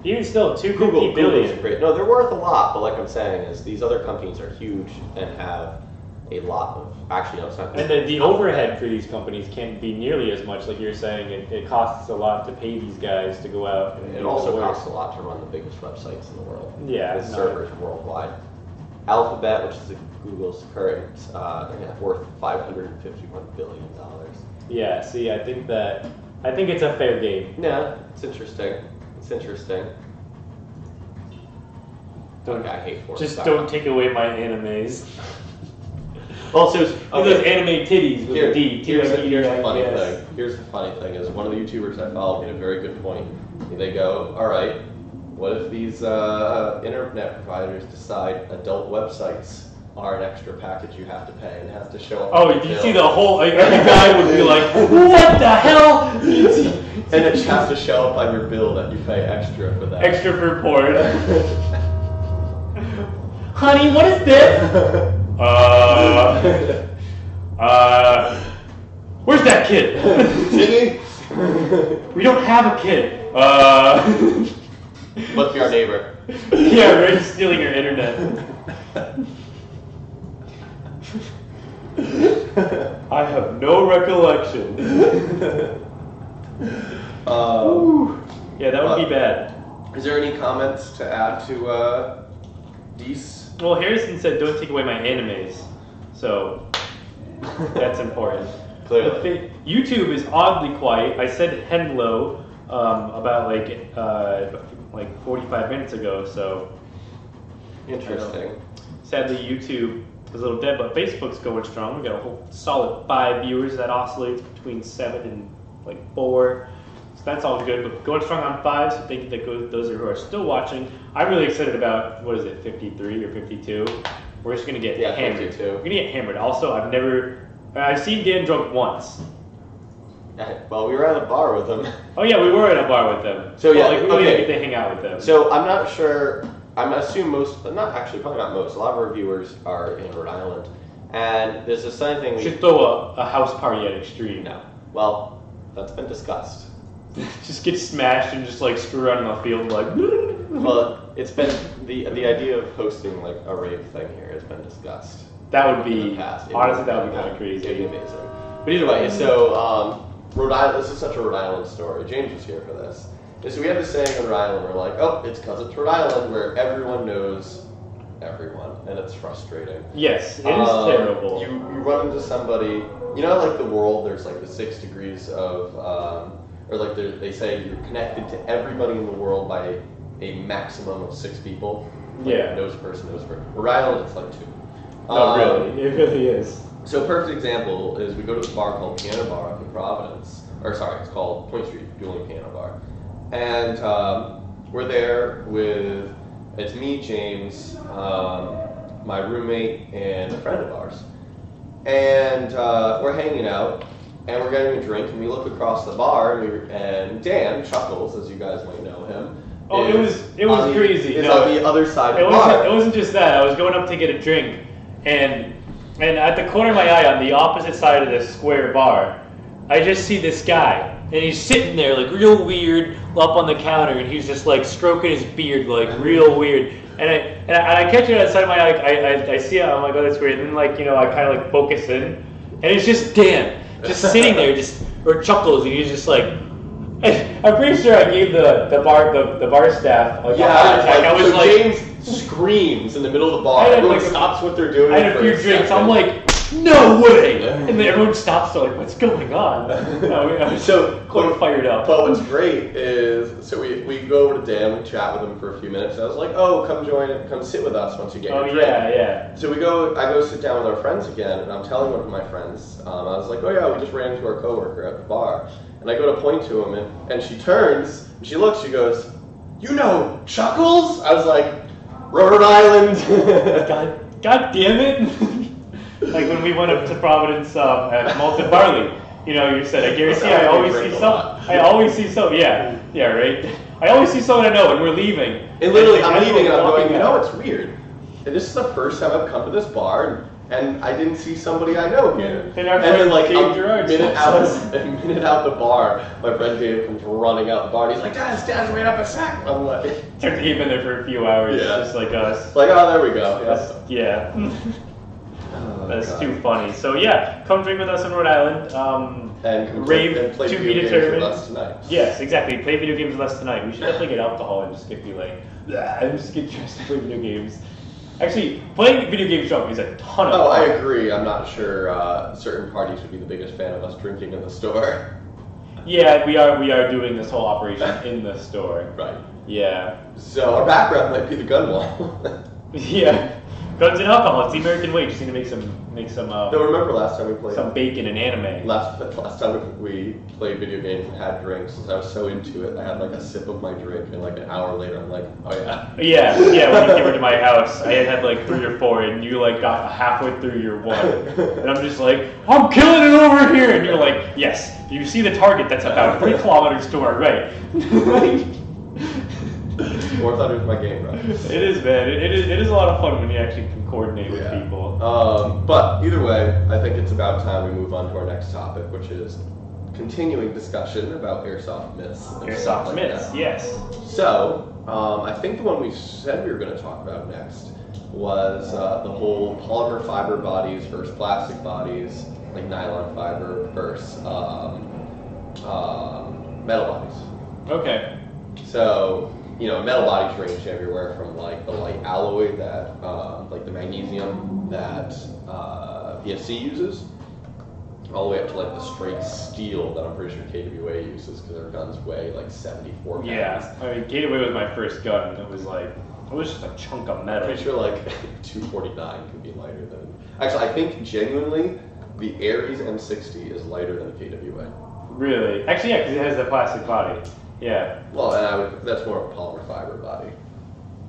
Even still, 250 billion. Google's great. No, they're worth a lot. But like I'm saying, is these other companies are huge and have a lot of. Actually, no, it's not. And the overhead for these companies can't be nearly as much. Like you're saying, it costs a lot to pay these guys to go out. And it also costs a lot to run the biggest websites in the world. Yeah, with servers worldwide. Alphabet, which is Google's current, worth $551 billion. Yeah. See, I think it's a fair game. Yeah, it's interesting. It's interesting. Okay, I hate Forbes. Just don't take away my animes. Also, those anime titties with a D. Here's the funny thing. Here's the funny thing is one of the YouTubers I follow made a very good point. They go, all right, what if these internet providers decide adult websites are an extra package you have to pay and have to show up? Oh, you see the whole every guy would be like, what the hell? And it has to show up on your bill that you pay extra for that. Extra for porn. Honey, what is this? Where's that kid? Timmy? We don't have a kid. Must be our neighbor. Yeah, we're just stealing your internet. I have no recollection. Yeah, that would be bad. Is there any comments to add to these? Well, Harrison said, "Don't take away my animes," so that's important. Clearly, YouTube is oddly quiet. I said hello about like 45 minutes ago, so interesting. Sadly, YouTube is a little dead, but Facebook's going strong. We got a whole solid 5 viewers that oscillates between 7 and 4. So that's all good, but going strong on 5, so thank you to those who are still watching. I'm really excited about, 53 or 52? We're just going to get hammered. 52. We're going to get hammered. Also, I've seen Dan drunk once. Well, we were at a bar with them. Oh yeah, we were at a bar with them. So yeah, we really didn't get to hang out with them. So I'm not sure, I'm assuming most, but not actually, probably not most, a lot of our viewers are in Rhode Island. And there's this same thing. We should throw a house party at Extreme. No. Well, that's been discussed. Just get smashed and just screw around in the field Well, it's been, the idea of hosting a rave thing here has been discussed. That would be, honestly, that would be kind of crazy. It'd be amazing. But either way, so Rhode Island, this is such a Rhode Island story. James was here for this. And so we have this saying in Rhode Island, we're like, oh, it's because it's Rhode Island where everyone knows everyone, and it's frustrating. Yes, it is terrible. You run into somebody, the world, there's the 6 degrees of, they say you're connected to everybody in the world by a maximum of 6 people. Knows a person, knows a person. Rhode Island, it's 2. No, really, it really is. So a perfect example is we go to this bar called Piano Bar up in Providence. It's called Point Street Dueling Piano Bar. And we're there with, it's me, James, my roommate, and a friend of ours. And we're hanging out, and we're getting a drink, and we look across the bar, and Dan Chuckles, as you guys might know him, Oh, it was crazy. It's No, on the other side of the bar. It wasn't just that. I was going up to get a drink, and at the corner of my eye, on the opposite side of the square bar, I just see this guy, and he's sitting there like real weird up on the counter, and he's just like stroking his beard like real weird. And I catch it outside of my eye. I see it. I'm like, oh, that's weird. And then like I kind of like focus in, and it's just Dan, just sitting there, or Chuckles, and he's just like. I'm pretty sure I gave the bar staff like a heart attack. I was so James screams in the middle of the bar. Everyone stops what they're doing. I had a few drinks. I'm like, no way! And then everyone stops. They're like, what's going on? No, I was so quite fired up. But what's great is, so we go over to Dan, we chat with him for a few minutes. I was like, oh, come sit with us once you get your drink. Yeah. So I go sit down with our friends again, and I'm telling one of my friends, I was like, oh yeah, we just ran into our coworker at the bar. And I go to point to him, and she turns, and she looks, she goes, you know Chuckles? I was like, Rhode Island. God damn it. Like when we went up to Providence at Malted Barley, you said, I guarantee I always see some. Yeah, right. I always see someone I know, and we're leaving. And literally, I'm leaving, and I'm going, it's weird. And this is the first time I've come to this bar, and I didn't see somebody I know here. And then like a minute out the bar, my friend Dave comes running out the bar, and he's like, Dad's right up a sack. I'm like... Turns out he'd been there for a few hours, just like us. Like, oh, there we go. That's too funny. So yeah, come drink with us in Rhode Island. And rave and play to video be games determined. with us tonight. Yes, exactly. Play video games with us tonight. We should definitely get alcohol and just be like, and just get dressed to play video games. Actually, playing video games drunk is a ton of fun. I agree. I'm not sure certain parties would be the biggest fan of us drinking in the store. Yeah, we are doing this whole operation in the store. Right. Yeah. So our background might be the gun wall. Yeah. Guns and alcohol. It's the American way. Just need to make some. No, remember last time we played some bacon and anime. Last time we played video games and had drinks, I was so into it. I had like a sip of my drink, and like an hour later, I'm like, oh yeah. Yeah. When you came over to my house, I had like 3 or 4, and you like got halfway through your one, and I'm just like, I'm killing it over here, and you're like, yes. You see the target that's about 3 kilometers to our right. War Thunder is my game, right? It is, man. It is a lot of fun when you actually can coordinate with people. But either way, I think it's about time we move on to our next topic, which is continuing discussion about airsoft myths. Airsoft myths, yes. So, I think the one we said we were going to talk about next was the whole polymer fiber bodies versus plastic bodies, like nylon fiber versus metal bodies. Okay. So, metal bodies range everywhere from like the light alloy that, like the magnesium that VSC uses, all the way up to like the straight steel that I'm pretty sure KWA uses because their guns weigh like 74 pounds. Yeah, I mean KWA was my first gun, and it was just a chunk of metal. I'm pretty sure like 249 could be lighter than. Actually, I think genuinely the Ares M60 is lighter than the KWA. Really? Actually, yeah, because it has the plastic body. Yeah. Well, and that's more of a polymer fiber body.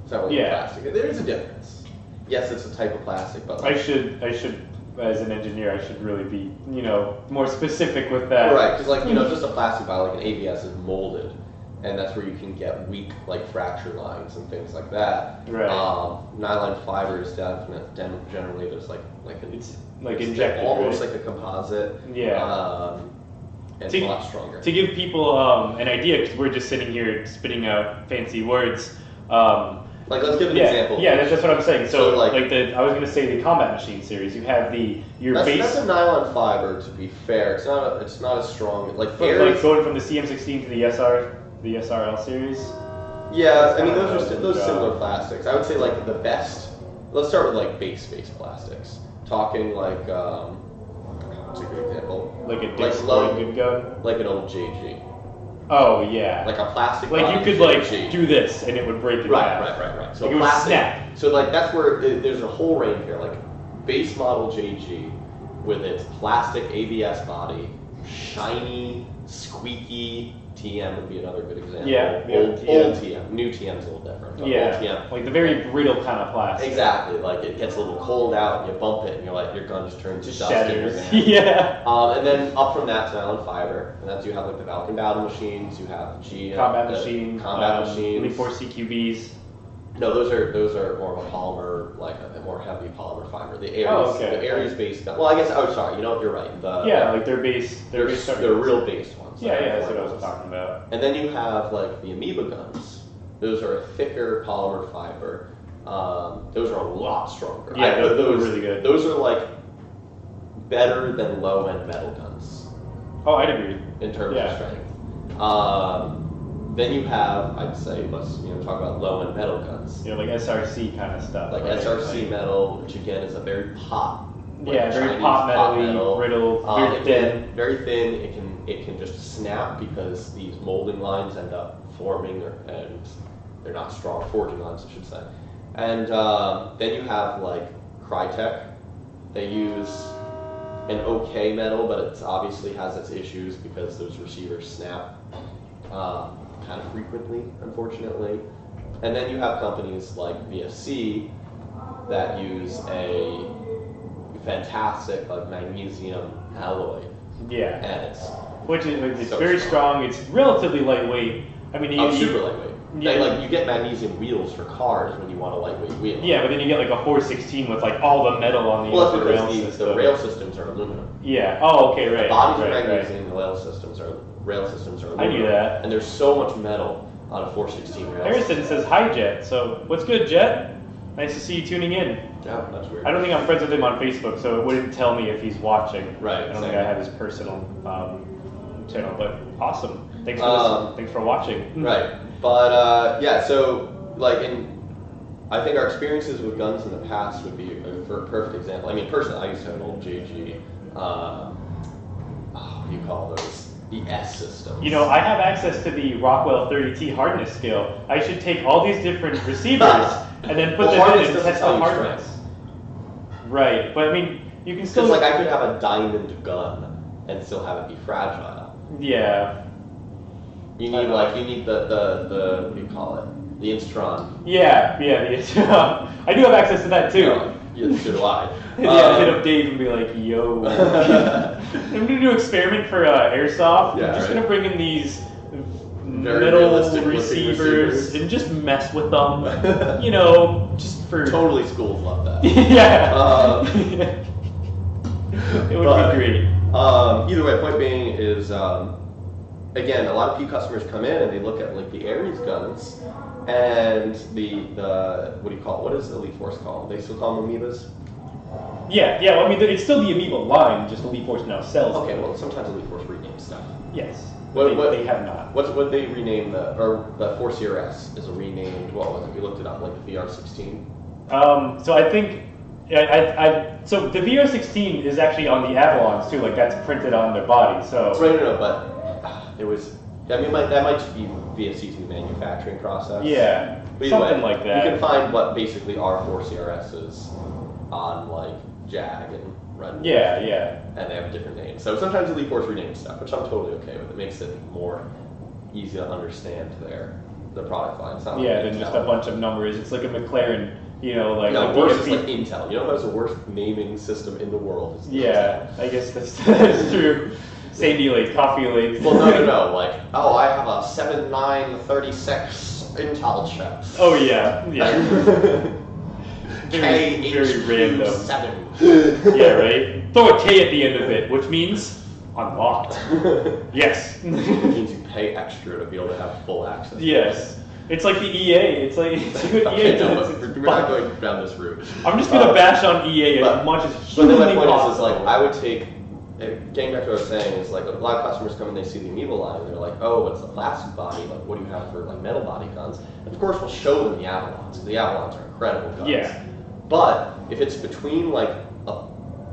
It's not really plastic. There is a difference. Yes, it's a type of plastic, but I should, as an engineer, I should really be, more specific with that. Right, because just a plastic body, like an ABS, is molded, and that's where you can get weak, like fracture lines and things like that. Right. Nylon fiber is generally just it's injected, almost right? like a composite. Yeah. And it's a lot stronger. To give people an idea, because we're just sitting here spitting out fancy words. Let's give an example. Yeah, that's what I'm saying. So, I was going to say the Combat Machine series. You have your base. That's a nylon fiber. To be fair, it's not as strong. Like going from the CM16 to the SRL series. Yeah, I mean those are similar plastics. I would say like the best. Let's start with like base plastics. Talking like. What's a good example? Like a Dick's Sporting Good gun? Like an old JG. Oh, yeah. Like a plastic like you could JG. do this and it would break in half. Right. So it would snap. So that's where there's a whole range here. Like base model JG with its plastic ABS body, shiny, squeaky, TM would be another good example. Yeah, Old yeah. TM. New TM's a little different. But Yeah, old TM. like the very brittle kind of plastic. Exactly. Like it gets a little cold out, and you bump it, and you're like, your gun just turns to dust in your Shatters. hand. Yeah. And then up from that to nylon fiber, and that's you have like the Valken battle machines, you have the Combat machines, Elite Force CQBs. No, those are more of a polymer, like a more heavy polymer fiber. The Aries, the Aries based gun. Well, I guess. Oh, sorry. You know, you're right. Like they're based. They're real based ones. Yeah, that's what I was talking about. And then you have like the Amoeba guns. Those are a thicker polymer fiber. Those are a lot stronger. Yeah, those are really good. Those are like better than low end metal guns. Oh, I'd agree. In terms of strength. Then you have, I'd say, let's talk about low-end metal guns. Like SRC kind of stuff. Like right? SRC metal, which again is a very pot. Yeah, very pot metal, brittle, very thin. Very thin. It can just snap because these molding lines end up forming, and they're not strong. Forging lines, I should say. And then you have like Crytek. They use an okay metal, but it obviously has its issues because those receivers snap. Kind of frequently, unfortunately. And then you have companies like VFC that use a fantastic like magnesium alloy. Yeah. And it's so very strong. It's relatively lightweight. I mean, super lightweight. Yeah. You get magnesium wheels for cars when you want a lightweight wheel. Yeah, but then you get like a 416 with like all the metal on the rail system. The rail systems are aluminum. Yeah. Oh, okay, right. The bodies are magnesium. The rail systems are aluminum. I knew that. And there's so much metal on a 416 rail. Harrison says, "Hi, Jet." So, what's good, Jet? Nice to see you tuning in. Yeah, that's weird. I don't think I'm friends with him on Facebook, so it wouldn't tell me if he's watching. Right. I don't think I have his personal channel, but awesome. Thanks for listening. Thanks for watching. Right. But so I think our experiences with guns in the past would be a perfect example. I mean, personally, I used to have an old JG. What do you call those? The S systems. I have access to the Rockwell 30T hardness scale. I should take all these different receivers and then put them in and test the hardness. Right, but I mean, you can still. Because I could have a diamond gun and still have it be fragile. Yeah. You need the what do you call it? The Instron. Yeah, the Instron. I do have access to that too. Yeah, so do I. Hit up Dave and be like, yo. I'm gonna do an experiment for Airsoft. Yeah, I'm just gonna bring in these very metal receivers and just mess with them. Just for totally schools love that. Yeah. It would be great. Either way, point being is again, a lot of P customers come in and they look at like the Aries guns and the what do you call it? What does Elite Force call them? They still call them Amoebas? Yeah. Well, I mean, it's still the Amoeba line. Just Elite Force now sells. Okay. Well, sometimes Elite Force renames stuff. Yes. What they have not. What they rename the Force CRS is a renamed. What was it? We looked it up, like the VR16. So I think. So the VR16 is actually on the Avalons too. Like that's printed on their body. So. Right. No. But it was. I mean, that might just be VFC's new manufacturing process. Yeah, something like that. You can find what basically are 4 CRSs on like Jag and Red Wolf. Yeah. And they have different names. So sometimes Elite Force renames stuff, which I'm totally okay with. It makes it more easy to understand the product line. It's not than just a bunch of numbers. It's like a McLaren, worse is like Intel. You know what has the worst naming system in the world? Is Intel. I guess that's true. Sandy Lake, Coffee Lake. Well, no. I have a 7936 Intel chip. Oh, yeah. very random. 7. Yeah, right? Throw a K at the end of it, which means unlocked. Yes. It means you pay extra to be able to have full access. Yes. It's like the EA. It's a good okay, EA. We're not going down this route. I'm just going to bash on EA as much as humanly possible. But then my point is I would take. Getting back to what I was saying is a lot of customers come and they see the Amoeba line and they're like, oh, it's a plastic body. Like, what do you have for metal body guns? And of course, we'll show them the Avalons because the Avalons are incredible guns. Yeah. But if it's between a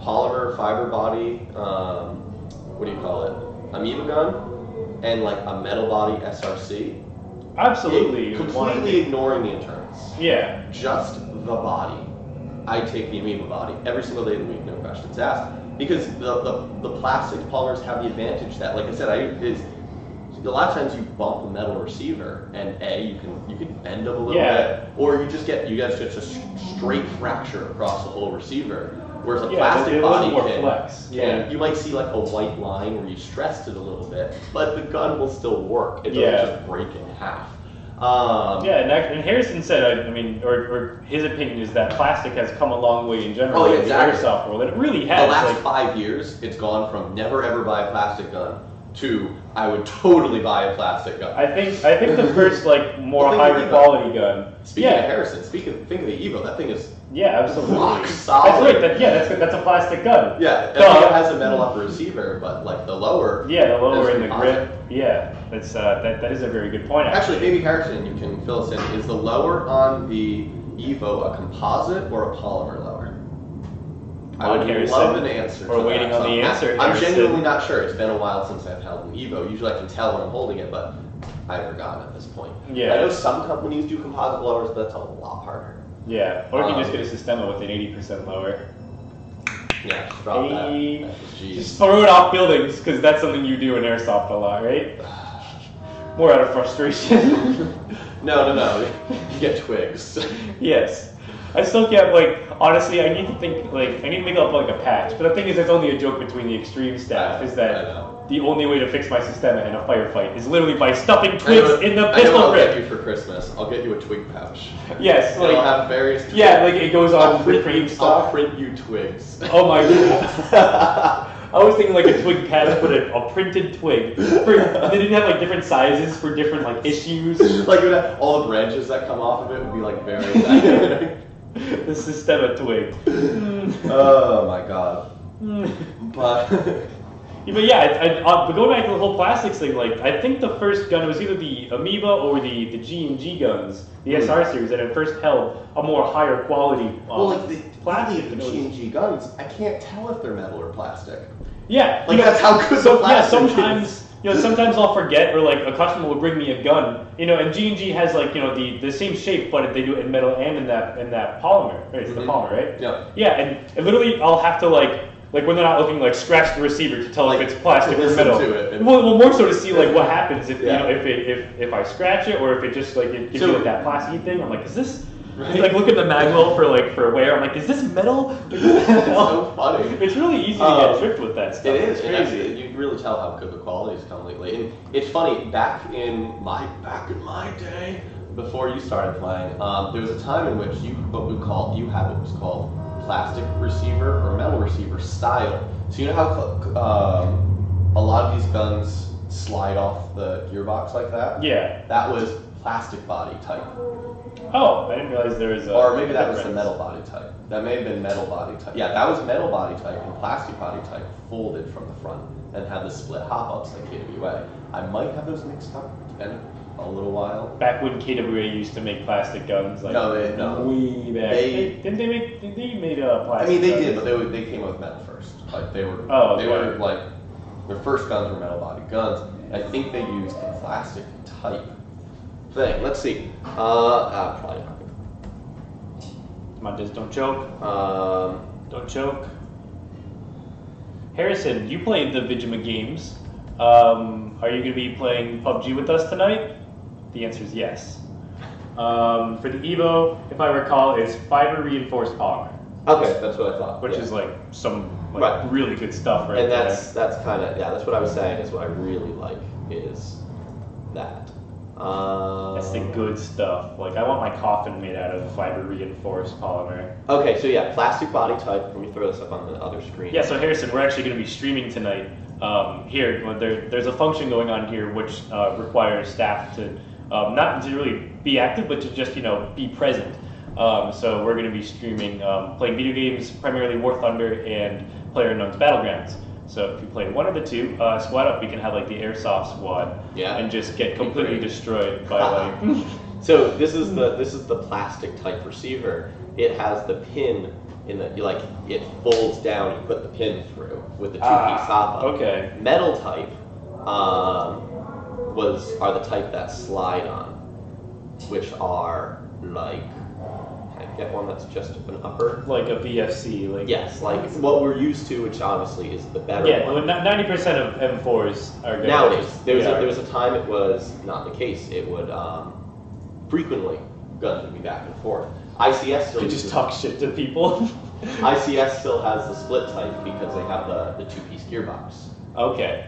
polymer fiber body, what do you call it, Amoeba gun, and a metal body SRC. Absolutely. Completely ignoring the internals. Yeah. Just the body. I take the Amoeba body every single day of the week, no questions asked. Because the plastic polymers have the advantage that, like I said, a lot of times you bump a metal receiver, and you can bend them a little bit, or you guys get just a straight fracture across the whole receiver. Whereas a plastic body you might see like a white line where you stressed it a little bit, but the gun will still work. It doesn't just break in half. And Harrison said, or his opinion is that plastic has come a long way in general in the airsoft world, and it really has. The last 5 years, it's gone from never ever buy a plastic gun to I would totally buy a plastic gun. I think the first more higher quality gun. Speaking of Harrison, think of the Evo. That thing is absolutely rock solid. That's right. That's a plastic gun. Yeah, it has a metal upper receiver, but like the lower. Yeah, the lower in the grip. Yeah, that's that is a very good point. Actually, maybe Harrison, you can fill us in. Is the lower on the Evo a composite or a polymer lower? I would love an answer. We're waiting on the answer. I'm genuinely not sure. It's been a while since I've held an Evo. Usually I can tell when I'm holding it, but I've forgotten at this point. Yeah. I know some companies do composite lowers, but that's a lot harder. Yeah, or you can just get a Sistema with an 80% lower. Yeah, just drop that. Just throw it off buildings, because that's something you do in Airsoft a lot, right? More out of frustration. No. You get twigs. Yes. I still can't, honestly, I need to make up a patch. But the thing is, it's only a joke between the extreme staff, is that the only way to fix my Sistema in a firefight is literally by stuffing twigs in the pistol grip. I'll get you for Christmas. I'll get you a twig pouch. Yes. It'll have various twigs. Yeah, it goes on cream stuff. I'll print you twigs. Oh my god. I was thinking a twig patch, but a printed twig. They didn't have different sizes for different issues. All the branches that come off of it would be very The Sistema twig. Oh my god. But but going back to the whole plastics thing, I think the first gun was either the Amoeba or the G&G guns, the SR series, that had first held a more higher quality plastic. The G&G guns, I can't tell if they're metal or plastic. Yeah, that's how good the plastic is. Sometimes I'll forget, or a customer will bring me a gun, and G&G has the same shape, but they do it in metal and in that polymer. Right? It's the polymer, right? Yeah. Yeah, and literally I'll have to when they're not looking, scratch the receiver to tell if it's plastic or metal. Well, more so to see what happens if if I scratch it, or if it just it gives you that plasticky thing. I'm like, is this? Right. Look at the manual for wear. I'm like, is this metal? It's so funny. It's really easy to get tricked with that stuff. It is. It's crazy. You can really tell how good the quality's come lately. And it's funny. Back in my day, before you started playing, there was a time in which you had what was called plastic receiver or metal receiver style. So you know how a lot of these guns slide off the gearbox like that? Yeah. That was plastic body type. Oh, I didn't realize there was a... Or maybe that was the metal body type. That may have been metal body type. Yeah, that was metal body type, and plastic body type folded from the front and had the split hop-ups like KWA. I might have those mixed up. It's been a little while. Back when KWA used to make plastic guns, no. Way back. Did they made plastic? I mean, they did, but they came out with metal first. They were their first guns were metal body guns. I think they used a plastic type thing. Let's see. Probably not. Come on, just don't choke. Don't choke. Harrison, you played the Vigima games. Are you going to be playing PUBG with us tonight? The answer is yes. For the Evo, if I recall, it's fiber reinforced polymer. Okay, that's what I thought. Which is some really good stuff, right? And that's kind of that's what I was saying. Is what I really like is that. That's the good stuff. I want my coffin made out of fiber reinforced polymer. Okay, so plastic body type. Let me throw this up on the other screen. Yeah, so Harrison, we're actually going to be streaming tonight. There's a function going on here which requires staff to not to really be active, but to just be present. So we're going to be streaming, playing video games, primarily War Thunder and PlayerUnknown's Battlegrounds. So if you play one of the two, squad up, we can have the Airsoft squad, and just get completely destroyed by So this is the plastic type receiver. It has the pin in the it folds down. You put the pin through with the two-piece hop-up. Okay. Metal type are the type that slide on, which are and get one that's just an upper. Like a VFC, like Yes, like what we're used to, which honestly is the better one. 90% of M4s are good. Nowadays, there was a time it was not the case. It would frequently guns would be back and forth. ICS still You just talk shit to people. ICS still has the split type because they have the two-piece gearbox. Okay.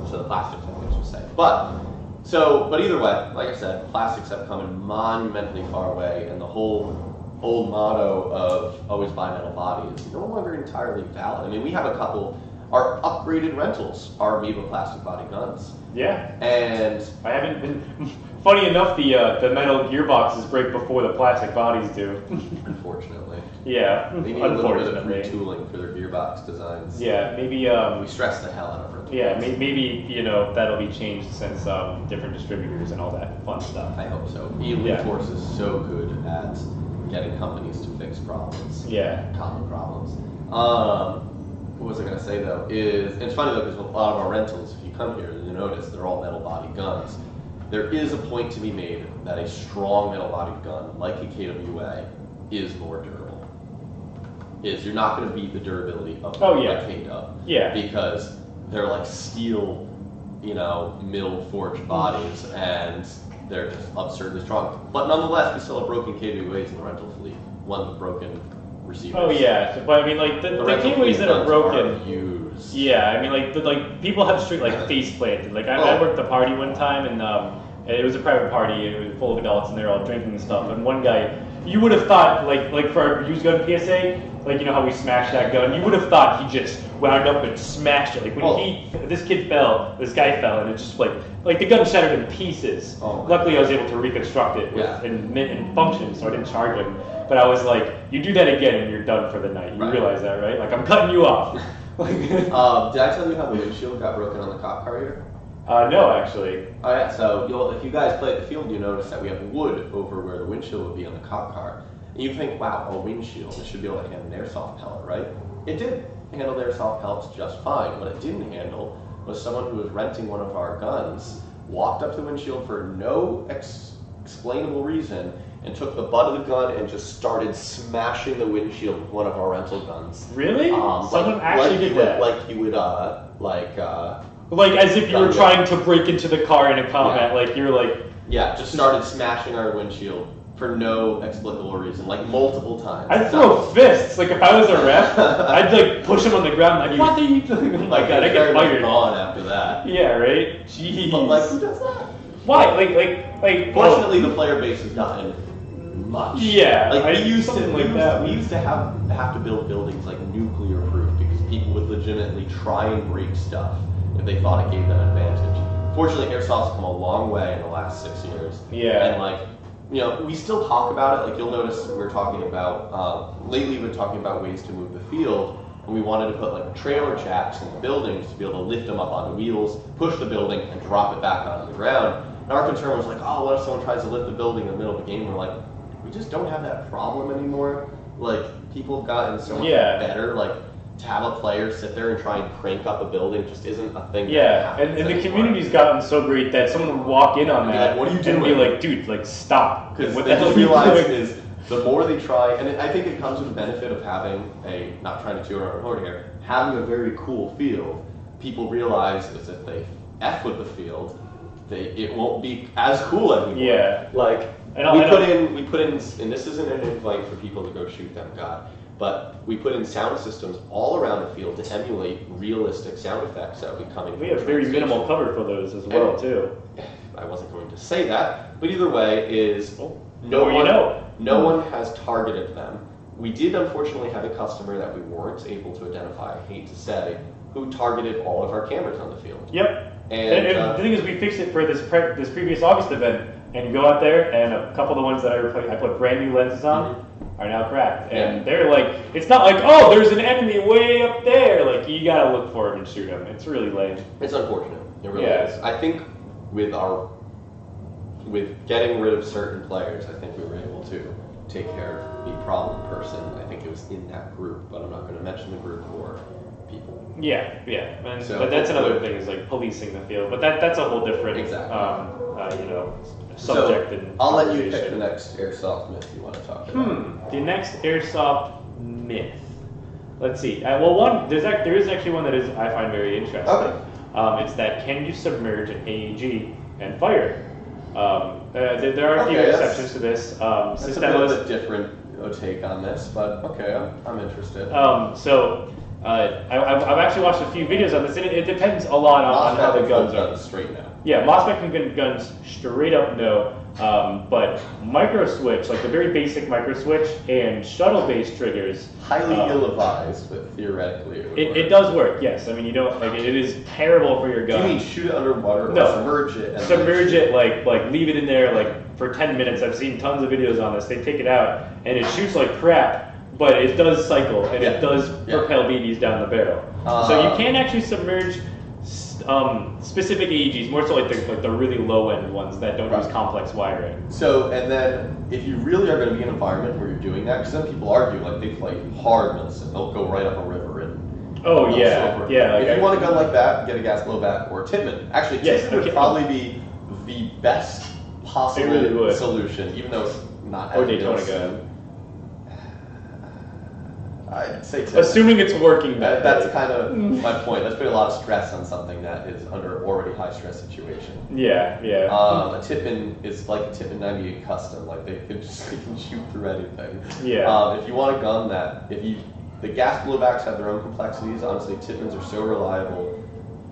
So the plastics, I should say. But either way, like I said, plastics have come a monumentally far away, and the whole old motto of always buy metal body is no longer entirely valid. I mean, we have a couple. Our upgraded rentals are made with plastic body guns. Yeah. And I haven't been. Funny enough, the metal gearboxes break before the plastic bodies do. unfortunately, Yeah. they need a little bit of retooling for their gearbox designs. Yeah, maybe. We stress the hell out of it. Yeah, maybe that'll be changed since different distributors and all that fun stuff. I hope so. Elite Force is so good at getting companies to fix problems. Yeah. Common problems. What was I going to say though? It's funny though because with a lot of our rentals, if you come here, you notice they're all metal body guns. There is a point to be made that a strong metal bodied gun like a KWA is more durable. You're not going to beat the durability of a KW. Yeah. Because they're like steel, mill forged bodies, and they're just absurdly strong. But nonetheless, we still have broken KWAs in the rental fleet. Ones with broken receivers. Oh yeah, but I mean, like the KWAs that are broken. Used. Yeah, I mean, like people have straight face planted. Like I worked a party one time, and it was a private party. It was full of adults, and they're all drinking and stuff. And one guy, you would have thought, like for our used gun PSA, like how we smashed that gun. You would have thought he just wound up and smashed it. Like when this guy fell, and it just like the gun shattered in pieces. Luckily, I was able to reconstruct it in function, so I didn't charge him. But I was like, you do that again, and you're done for the night. You realize that, right? Like I'm cutting you off. Did I tell you how the windshield got broken on the cop car here? No, actually. Oh yeah, so if you guys play at the field, you notice that we have wood over where the windshield would be on the cop car. And you think, wow, a windshield, it should be able to handle an airsoft pellet, right? It did handle the airsoft pellets just fine. What it didn't handle was someone who was renting one of our guns, walked up to the windshield for no explainable reason, and took the butt of the gun and just started smashing the windshield with one of our rental guns. Really? Someone actually did that? Like you would, like as if you were trying to break into the car in a combat, like you're like... Yeah, just started smashing our windshield for no explicable reason, like multiple times. I'd throw fists, like if I was a ref, I'd like push him on the ground, like, what are you doing? Oh my god, I get fired. On after that. Yeah, right? Jeez. But like, who does that? Why? Like. Fortunately, the player base has gotten much. Yeah, like we used to have to build buildings like nuclear proof because people would legitimately try and break stuff if they thought it gave them advantage. Fortunately, Airsoft's come a long way in the last 6 years. Yeah. And like, we still talk about it. Like you'll notice we're talking about, lately we've been talking about ways to move the field. And we wanted to put like trailer jacks in the buildings to be able to lift them up onto wheels, push the building, and drop it back onto the ground. And our concern was like, oh, what if someone tries to lift the building in the middle of the game? We're like, we just don't have that problem anymore. Like, people have gotten so much better. Like, to have a player sit there and try and crank up a building just isn't a thing. Yeah, and the community's gotten so great that someone would walk in on that. Like, what are you doing? And be like, dude, like, stop. Because what they the hell just are you realize doing? is the more they try, and I think it comes with the benefit of having not trying to toot our own horn here, having a very cool field, people realize is if they F with the field, it won't be as cool anymore. Yeah. Like, we put in, and this isn't an invite for people to go shoot them, God, but we put in sound systems all around the field to emulate realistic sound effects that would be coming. We have very minimal cover for those as well, too. I wasn't going to say that, but either way is no one has targeted them. We did unfortunately have a customer that we weren't able to identify, I hate to say, who targeted all of our cameras on the field. Yep. And the thing is, we fixed it for this previous August event, and you go out there, and a couple of the ones that I put brand new lenses on are now cracked, and they're like, it's not like, oh, there's an enemy way up there. Like, you gotta look for him and shoot him. It's really lame. It's unfortunate. It really is. I think with getting rid of certain players, I think we were able to take care of the problem person. I think it was in that group, but I'm not going to mention the group or people. Yeah, and So but that's another hopefully- thing is like policing the field, but that's a whole different Exactly. subject So and I'll let you pick conversation. the next airsoft myth you want to talk about. The next airsoft myth. Let's see. Well, there is actually one that I find very interesting. Okay. It's that can you submerge an AEG and fire? There are a few Okay, exceptions to this. That's a bit of Systemas- a different take on this, but okay, I'm interested. I've actually watched a few videos on this, and it depends a lot on how the guns are. Straight now. Yeah, MOSFET guns straight up no, but micro switch, like the very basic micro switch and shuttle-based triggers, Highly ill-advised, but theoretically it would work. it does work. Yes, I mean you don't like it is terrible for your Do you gun. mean shoot it underwater or No. submerge it? And Submerge it, like leave it in there like for 10 minutes. I've seen tons of videos on this. They take it out and it shoots like crap, but it does cycle and it does propel BBs down the barrel. So you can actually submerge specific AEGs, more so like the really low end ones that don't use complex wiring. So, and then if you really are going to be in an environment where you're doing that, because some people argue like they play hard medicine, they'll go right up a river and Oh they'll yeah, slope it. yeah. Like if you want a gun like that, get a gas blowback or a Tippmann. Actually, Yes, Tippmann would okay. probably be the best possible It really would. solution, even though it's not Or as Daytona good. gun. I'd say Tippmann. Assuming it's working. That's kind of my point. Let's put a lot of stress on something that is under already high stress situation. Yeah. A Tippmann is like a Tippmann 98 custom. Like they can shoot through anything. Yeah. If you want a gun the gas blowbacks have their own complexities. Honestly, Tippmanns are so reliable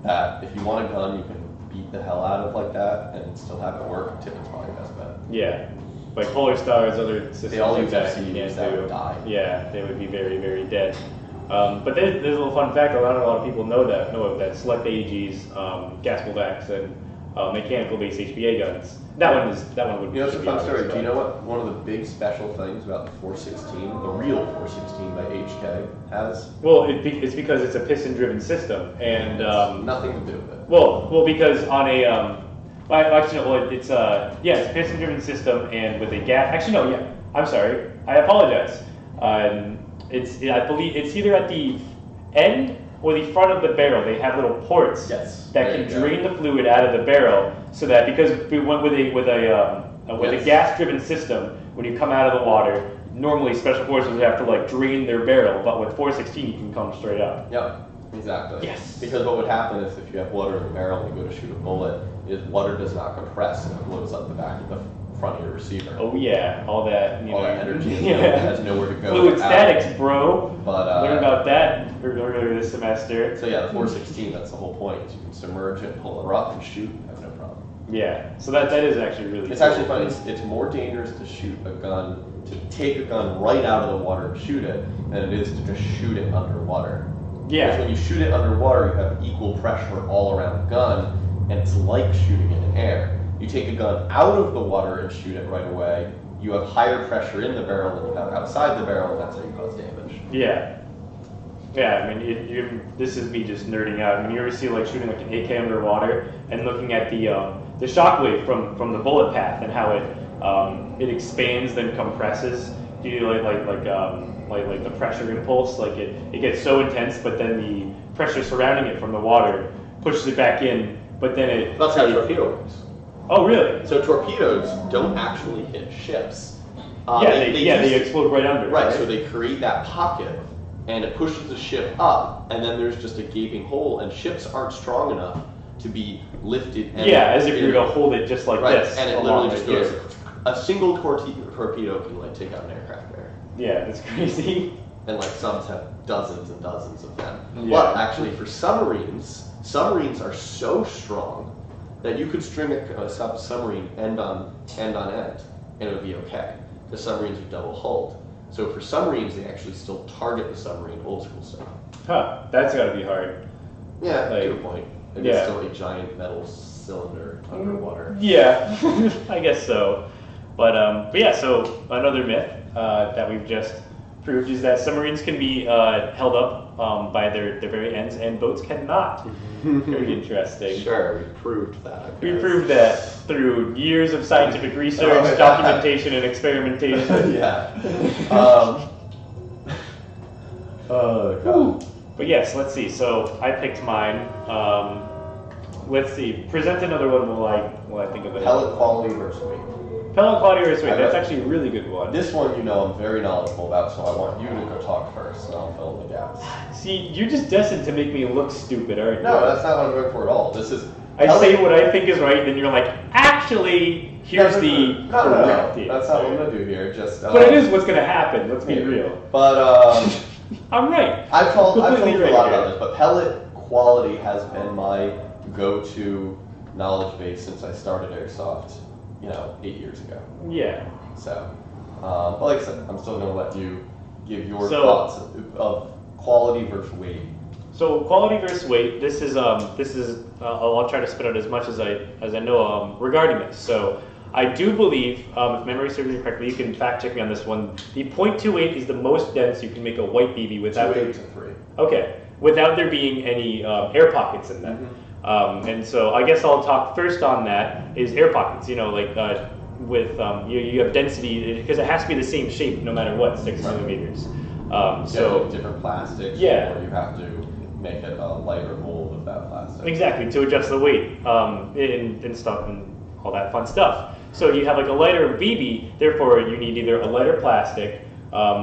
that if you want a gun you can beat the hell out of like that and still have it work, Tippmann's probably the best bet. Yeah. Like Polar Stars, other systems They all like use that, FCUs you can't that do. would die. Yeah, they would be very, very dead. But there's a little fun fact. Not a lot of people know of that. Select AEGs, gas blowbacks, and mechanical-based HPA guns. That one would. You know, it's a be fun obvious, story. Do you but- know what one of the big special things about the 416, the real 416 by HK, has? Well, it's because it's a piston-driven system, and Nothing to do with it. well, because on a it's a piston-driven system, and with a gas. Actually, no, yeah. I'm sorry. I apologize. I believe it's either at the end or the front of the barrel. They have little ports that there can you go. drain the fluid out of the barrel, so that because we went with a gas-driven system, when you come out of the water, normally special forces would have to like drain their barrel, but with 416 you can come straight up. Yep, exactly. Yes. Because what would happen is if you have water in the barrel and you go to shoot a bullet, is water does not compress and it blows up the back of the front of your receiver. Oh yeah, all that. All that energy Yeah. has nowhere to go. Fluid out. statics, bro. But Learned about that earlier this semester. So yeah, the 416. That's the whole point. Is you can submerge it, pull it up, and shoot. Have no problem. Yeah, so that is actually really. It's cool. actually funny. It's more dangerous to shoot a gun, to take a gun right out of the water and shoot it, than it is to just shoot it underwater. Yeah. Because when you shoot it underwater, you have equal pressure all around the gun, and it's like shooting it in air. You take a gun out of the water and shoot it right away, you have higher pressure in the barrel than you have outside the barrel, and that's how you cause damage. Yeah. Yeah, I mean, this is me just nerding out. I mean, you ever see like shooting like an AK underwater and looking at the shockwave from the bullet path and how it expands then compresses due to like the pressure impulse. Like it gets so intense, but then the pressure surrounding it from the water pushes it back in. But then it. That's how a torpedo works. Oh really? So torpedoes don't actually hit ships. They explode right under. Right, so they create that pocket, and it pushes the ship up, and then there's just a gaping hole, and ships aren't strong enough to be lifted. And as if you're gonna hold it just like this. And it along literally just right goes. here. A single torpedo can like take out an aircraft carrier, Yeah, that's crazy. and like some have dozens and dozens of them. Yeah. But actually, for submarines are so strong that you could string a submarine end on end, and it would be okay. The submarines are double hulled. So for submarines, they actually still target the submarine old school style. Huh, that's gotta be hard. Yeah, Like, to a point. And yeah. it's still a giant metal cylinder underwater. Yeah, I guess so. But yeah, so another myth that we've just proved is that submarines can be held up by their very ends and boats cannot. Very interesting. Sure, we proved that. I We guess. proved that through years of scientific research, Oh, yeah. documentation, and experimentation. Yeah. Oh god. But yes, let's see. So I picked mine. Let's see. Present another one while I think of it. Pellet quality versus weight. Pellet quality versus weight. That's actually a really good one. This one, I'm very knowledgeable about, so I want you to go talk first, and I'll fill in the gaps. See, you're just destined to make me look stupid, aren't you? No, that's not what I'm going for at all. This is. I say what I think is right, then you're like, actually, here's the correct No. That's not what I'm going to do here. Just. But it is what's going to happen. Let's be real. But I'm right. I've told you a right lot here. about this, but pellet quality has been my go-to knowledge base since I started Airsoft, 8 years ago. Yeah. So, but like I said, I'm still going to let you give your thoughts of quality versus weight. So quality versus weight. This is I'll try to spit out as much as I know regarding this. So I do believe, if memory serves me correctly, you can fact check me on this one. The .28 is the most dense you can make a white BB without 2.8 to 3. Okay, without there being any air pockets in them. And so I guess I'll talk first on that is air pockets. You have density because it has to be the same shape no matter what, 6 millimeters. So different plastics. Yeah. Or you have to make it a lighter mold of that plastic. Exactly, to adjust the weight and stuff and all that fun stuff. So you have like a lighter BB, therefore you need either a lighter plastic,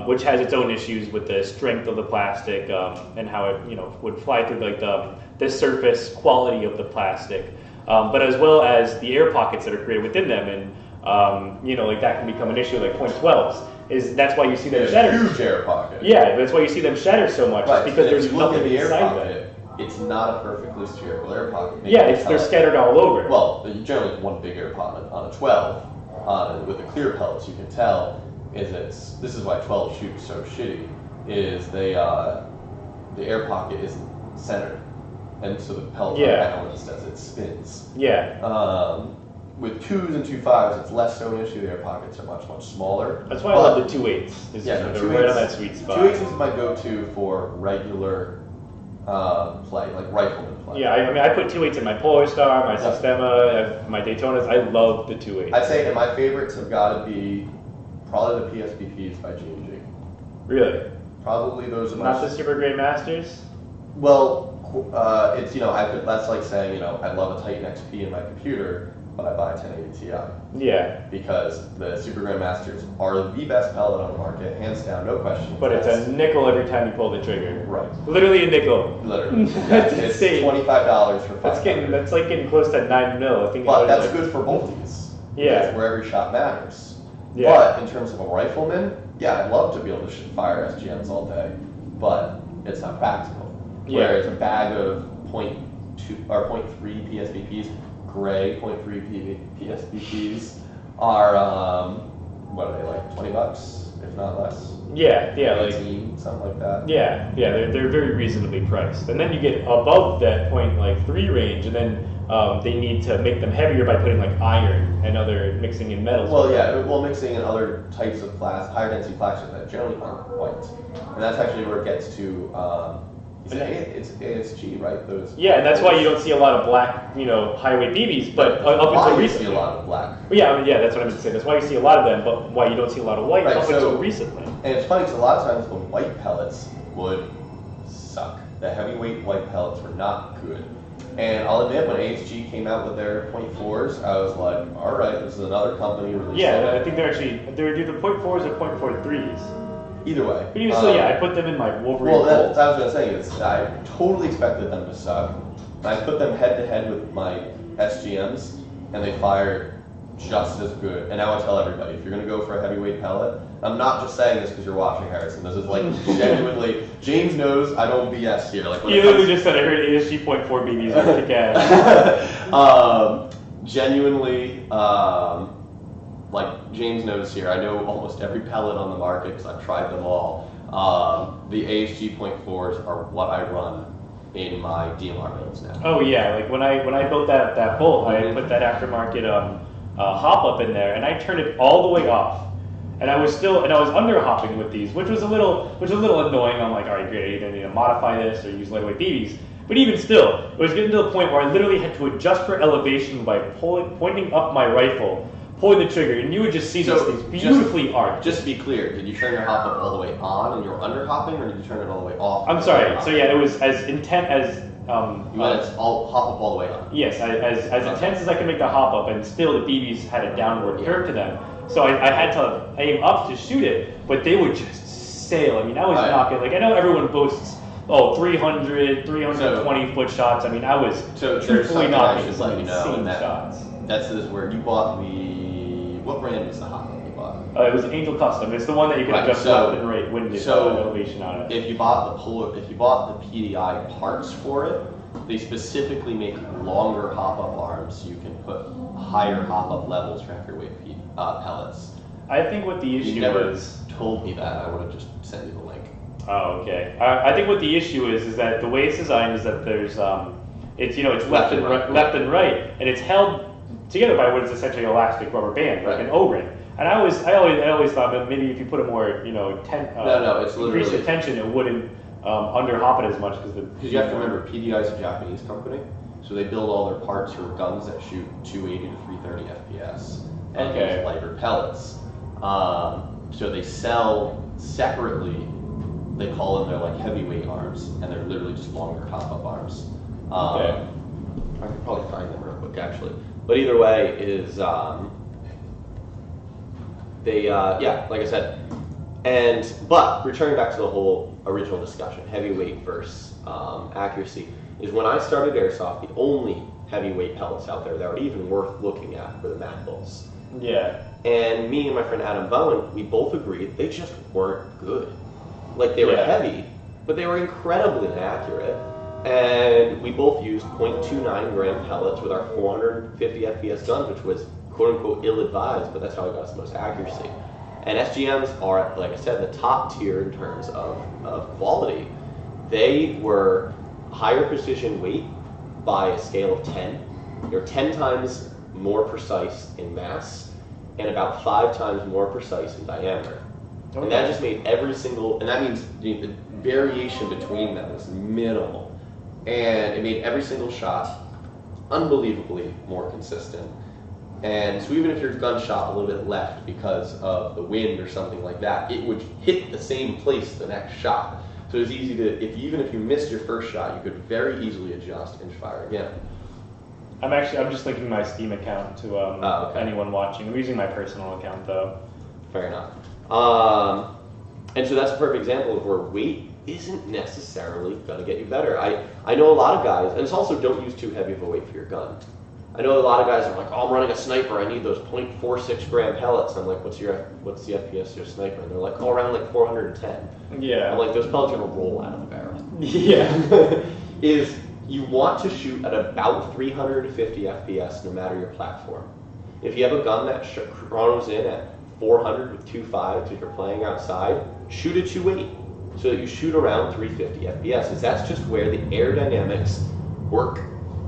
which has its own issues with the strength of the plastic and how it would fly through like the surface quality of the plastic, but as well as the air pockets that are created within them, and like that can become an issue. Like .12s that's why you see them shatter. Huge air pocket. Yeah, that's why you see them shatter so much, Right. because there's if you look nothing at the air inside pocket, them. it's not a perfectly spherical air pocket. Yeah, they're scattered all over. Well, generally one big air pocket on a 12. With the clear pellets, you can tell this is why 12 shoots so shitty. Is the air pocket isn't centered, and so the pellet, I know what this does. It spins. Yeah. With 2s and 2.5s, it's less so an issue. The air pockets are much, much smaller. That's why I love the 2.8s. Yeah, they're 2.8s, right on that sweet spot. 2.8s is my go-to for regular play, like rifleman play. Yeah, I put 2.8s in my Polar Star, my Sistema, my Daytonas. I love the 2.8s. I'd say, and my favorites have got to be probably the PSBPs by G&G. Really? Probably those are Not the Super Grey Masters? Well, it's, that's like saying, I love a Titan XP in my computer, but I buy a 1080 Ti. Yeah. Because the Super Grandmasters are the best pellet on the market, hands down, no question. But it's a nickel every time you pull the trigger. Right. Literally a nickel. Literally. That's it's insane. $25 for 500. That's like getting close to 9 mil. I think. But that's good for multis. Yeah. Because where every shot matters. Yeah. But in terms of a rifleman, I'd love to be able to fire SGMs all day, but it's not practical. Yeah. Whereas a bag of 0.2 or 0.3 PSBPs, gray 0.3 PSBPs are what are they, like $20, if not less? Yeah, like 18, something like that. Yeah, they're very reasonably priced. And then you get above that .3 range, and then they need to make them heavier by putting like iron and other mixing in metals. Well, mixing in other types of higher density plastics that generally aren't white, and that's actually where it gets to. It's ASG, right? Those. Yeah, and that's why you don't see a lot of black, high weight BBs. But up until recently, you see a lot of black. Yeah, that's what I'm going to say. That's why you see a lot of them, but why you don't see a lot of white up until recently. And it's funny because a lot of times the white pellets would suck. The heavyweight white pellets were not good. And I'll admit, when ASG came out with their .4s, I was like, all right, this is another company releasing. Yeah, I think they're either .4s or .43s. Either way. But even still, I put them in my Wolverine. Well, that's what I was going to say. I totally expected them to suck. And I put them head to head with my SGMs, and they fired just as good. And now I tell everybody, if you're going to go for a heavyweight pellet, I'm not just saying this because you're watching, Harrison. This is like genuinely. James knows I don't BS here. Like you literally just said I heard ASG .4 BBs are kick ass. Genuinely. Like James knows here, I know almost every pellet on the market because I've tried them all. The ASG .4s are what I run in my DMR builds now. Oh yeah, like when I built that bolt, I put that aftermarket hop up in there, and I turned it all the way off. And I was under hopping with these, which was a little annoying. I'm like, all right, great, I either need to modify this or use lightweight BBs. But even still, it was getting to the point where I literally had to adjust for elevation by pointing up my rifle pulling the trigger, and you would just see these things beautifully arced. Just to be clear, did you turn your hop up all the way on and you were under hopping, or did you turn it all the way off? I'm sorry. So yeah, it was as intent as. You let it all hop up all the way on. Yes, as intense as I could make the hop up, and still the BBs had a downward curve to them. So I had to aim up to shoot it, but they would just sail. I mean, I was knocking. Like I know everyone boasts, 300, 320 foot shots. I mean, I was truthfully knocking some insane shots. That's where you bought what brand was the hop up you bought? It was Angel Custom. It's the one that you can adjust left and right wind elevation on it. If you bought the PDI parts for it, they specifically make longer hop up arms. So you can put higher hop up levels for heavier weight pellets. I think what the issue you never is. Told me that. I would have just sent you the link. Oh, okay. I think what the issue is that the way it's designed is that there's it's left and right, and it's held together by what is essentially an elastic rubber band, like an O-ring. And I always thought that maybe if you put a more it's increase the tension, it wouldn't under hop it as much because you have to remember PDI is a Japanese company, so they build all their parts for guns that shoot 280 to 330 FPS and use lighter pellets. So they sell separately. They call them their heavyweight arms, and they're literally just longer hop-up arms. I could probably find them real quick actually. But either way is like I said. But returning back to the whole original discussion, heavyweight versus accuracy, is when I started Airsoft, the only heavyweight pellets out there that were even worth looking at were the Mac Bulls. Yeah. And me and my friend Adam Bowen, we both agreed they just weren't good. They were heavy, but they were incredibly inaccurate. And we both used 0.29 gram pellets with our 450 FPS guns, which was quote unquote ill-advised, but that's how we got the most accuracy. And SGMs are, like I said, the top tier in terms of quality. They were higher precision weight by a scale of 10. They're 10 times more precise in mass and about 5 times more precise in diameter. Okay. And that just made and that means the variation between them was minimal. And it made every single shot unbelievably more consistent. And so even if your gun shot a little bit left because of the wind or something like that, it would hit the same place the next shot. So it was easy to, even if you missed your first shot, you could very easily adjust and fire again. I'm just linking my Steam account to anyone watching. I'm using my personal account though. Fair enough. And so that's a perfect example of where weight isn't necessarily going to get you better. I know a lot of guys, and it's also don't use too heavy of a weight for your gun. I know a lot of guys are like, I'm running a sniper, I need those 0.46 gram pellets. I'm like, what's the FPS of your sniper? And they're like, around 410. Yeah. I'm like, those pellets are going to roll out of the barrel. Yeah. You want to shoot at about 350 FPS no matter your platform. If you have a gun that chronos in at 400 with 2.5 if you're playing outside, shoot at 2.8 so that you shoot around 350 FPS, because that's just where the aerodynamics work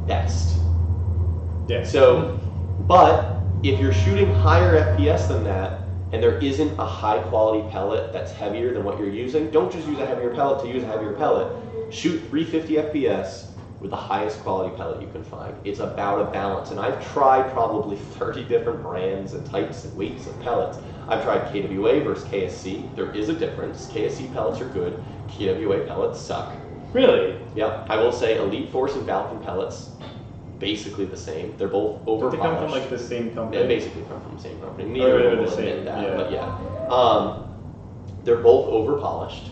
best. Yeah. So, but if you're shooting higher FPS than that, and there isn't a high quality pellet that's heavier than what you're using, don't just use a heavier pellet to use a heavier pellet. Shoot 350 FPS with the highest quality pellet you can find. It's about a balance, and I've tried probably 30 different brands and types and weights of pellets. I've tried KWA versus KSC. There is a difference. KSC pellets are good. KWA pellets suck. Really? Yeah. I will say Elite Force and Falcon pellets, basically the same. They're both overpolished. They come from the same company? They basically come from the same company. Neither will admit that, but yeah. They're both overpolished,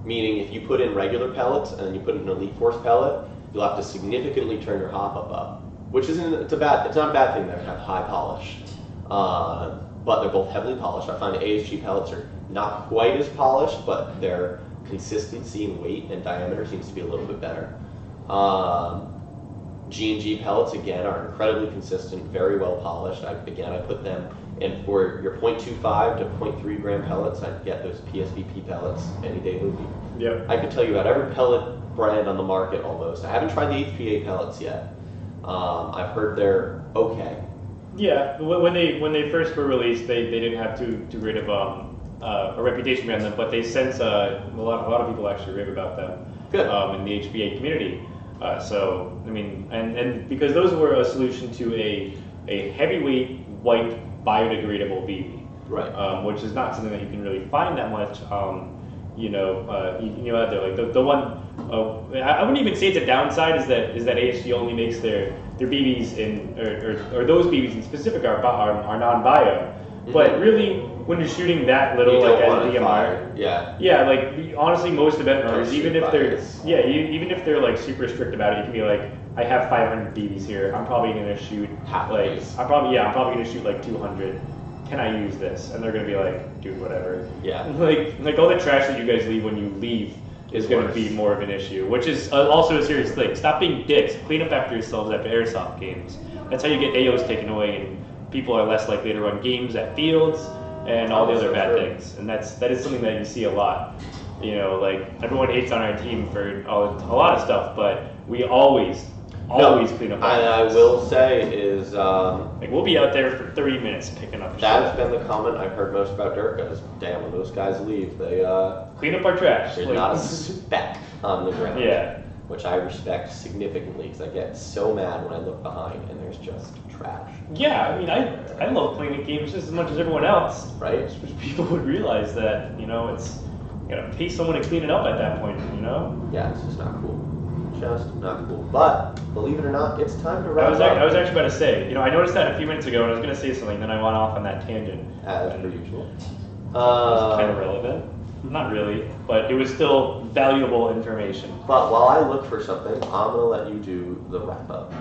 meaning if you put in regular pellets and then you put in an Elite Force pellet, you'll have to significantly turn your hop up, which it's not a bad thing to have high polish. But they're both heavily polished. I find the ASG pellets are not quite as polished, but their consistency in weight and diameter seems to be a little bit better. G&G pellets, again, are incredibly consistent, very well polished. I put them in for your 0.25 to 0.3 gram pellets. I get those PSVP pellets any day of the week. Yep. I could tell you about every pellet brand on the market almost. I haven't tried the HPA pellets yet. I've heard they're okay. Yeah, when they first were released, they didn't have too great of a reputation behind them, but they since a lot of people actually rave about them. Good. In the HPA community. So I mean, and because those were a solution to a heavyweight white biodegradable BB. Right. Which is not something that you can really find that much. Out there, like the one. I wouldn't even say it's a downside. Is that ASG only makes their BBs or those BBs in specific are non-bio. But really, when you're shooting that little, like as a DMR, like honestly, most event runners, even if they're like super strict about it, you can be like, I have 500 BBs here. I'm probably gonna shoot I'm probably gonna shoot like 200. Can I use this? And they're gonna be like, dude, whatever. Yeah. Like all the trash that you guys leave when you leave is gonna be more of an issue, which is also a serious thing. Stop being dicks. Clean up after yourselves after Airsoft games. That's how you get AOs taken away, and people are less likely to run games at fields and all the other bad things. And that is something that you see a lot. Like everyone hates on our team for a lot of stuff, but we always clean up. And I will say is we'll be out there for 30 minutes picking up. That's been the comment I've heard most about Durka. Is damn, when those guys leave, they clean up our trash. There's not a speck on the ground. Yeah. Which I respect significantly because I get so mad when I look behind and there's just trash. Yeah, I mean, I love playing games just as much as everyone else. Right. Which people would realize that it's you gotta pay someone to clean it up at that point. Yeah, it's just not cool. Just not cool. But believe it or not, it's time to wrap up. I was actually about to say, I noticed that a few minutes ago, and I was going to say something, then I went off on that tangent. As per usual. It was kind of relevant. Not really, but it was still valuable information. But while I look for something, I'm going to let you do the wrap up.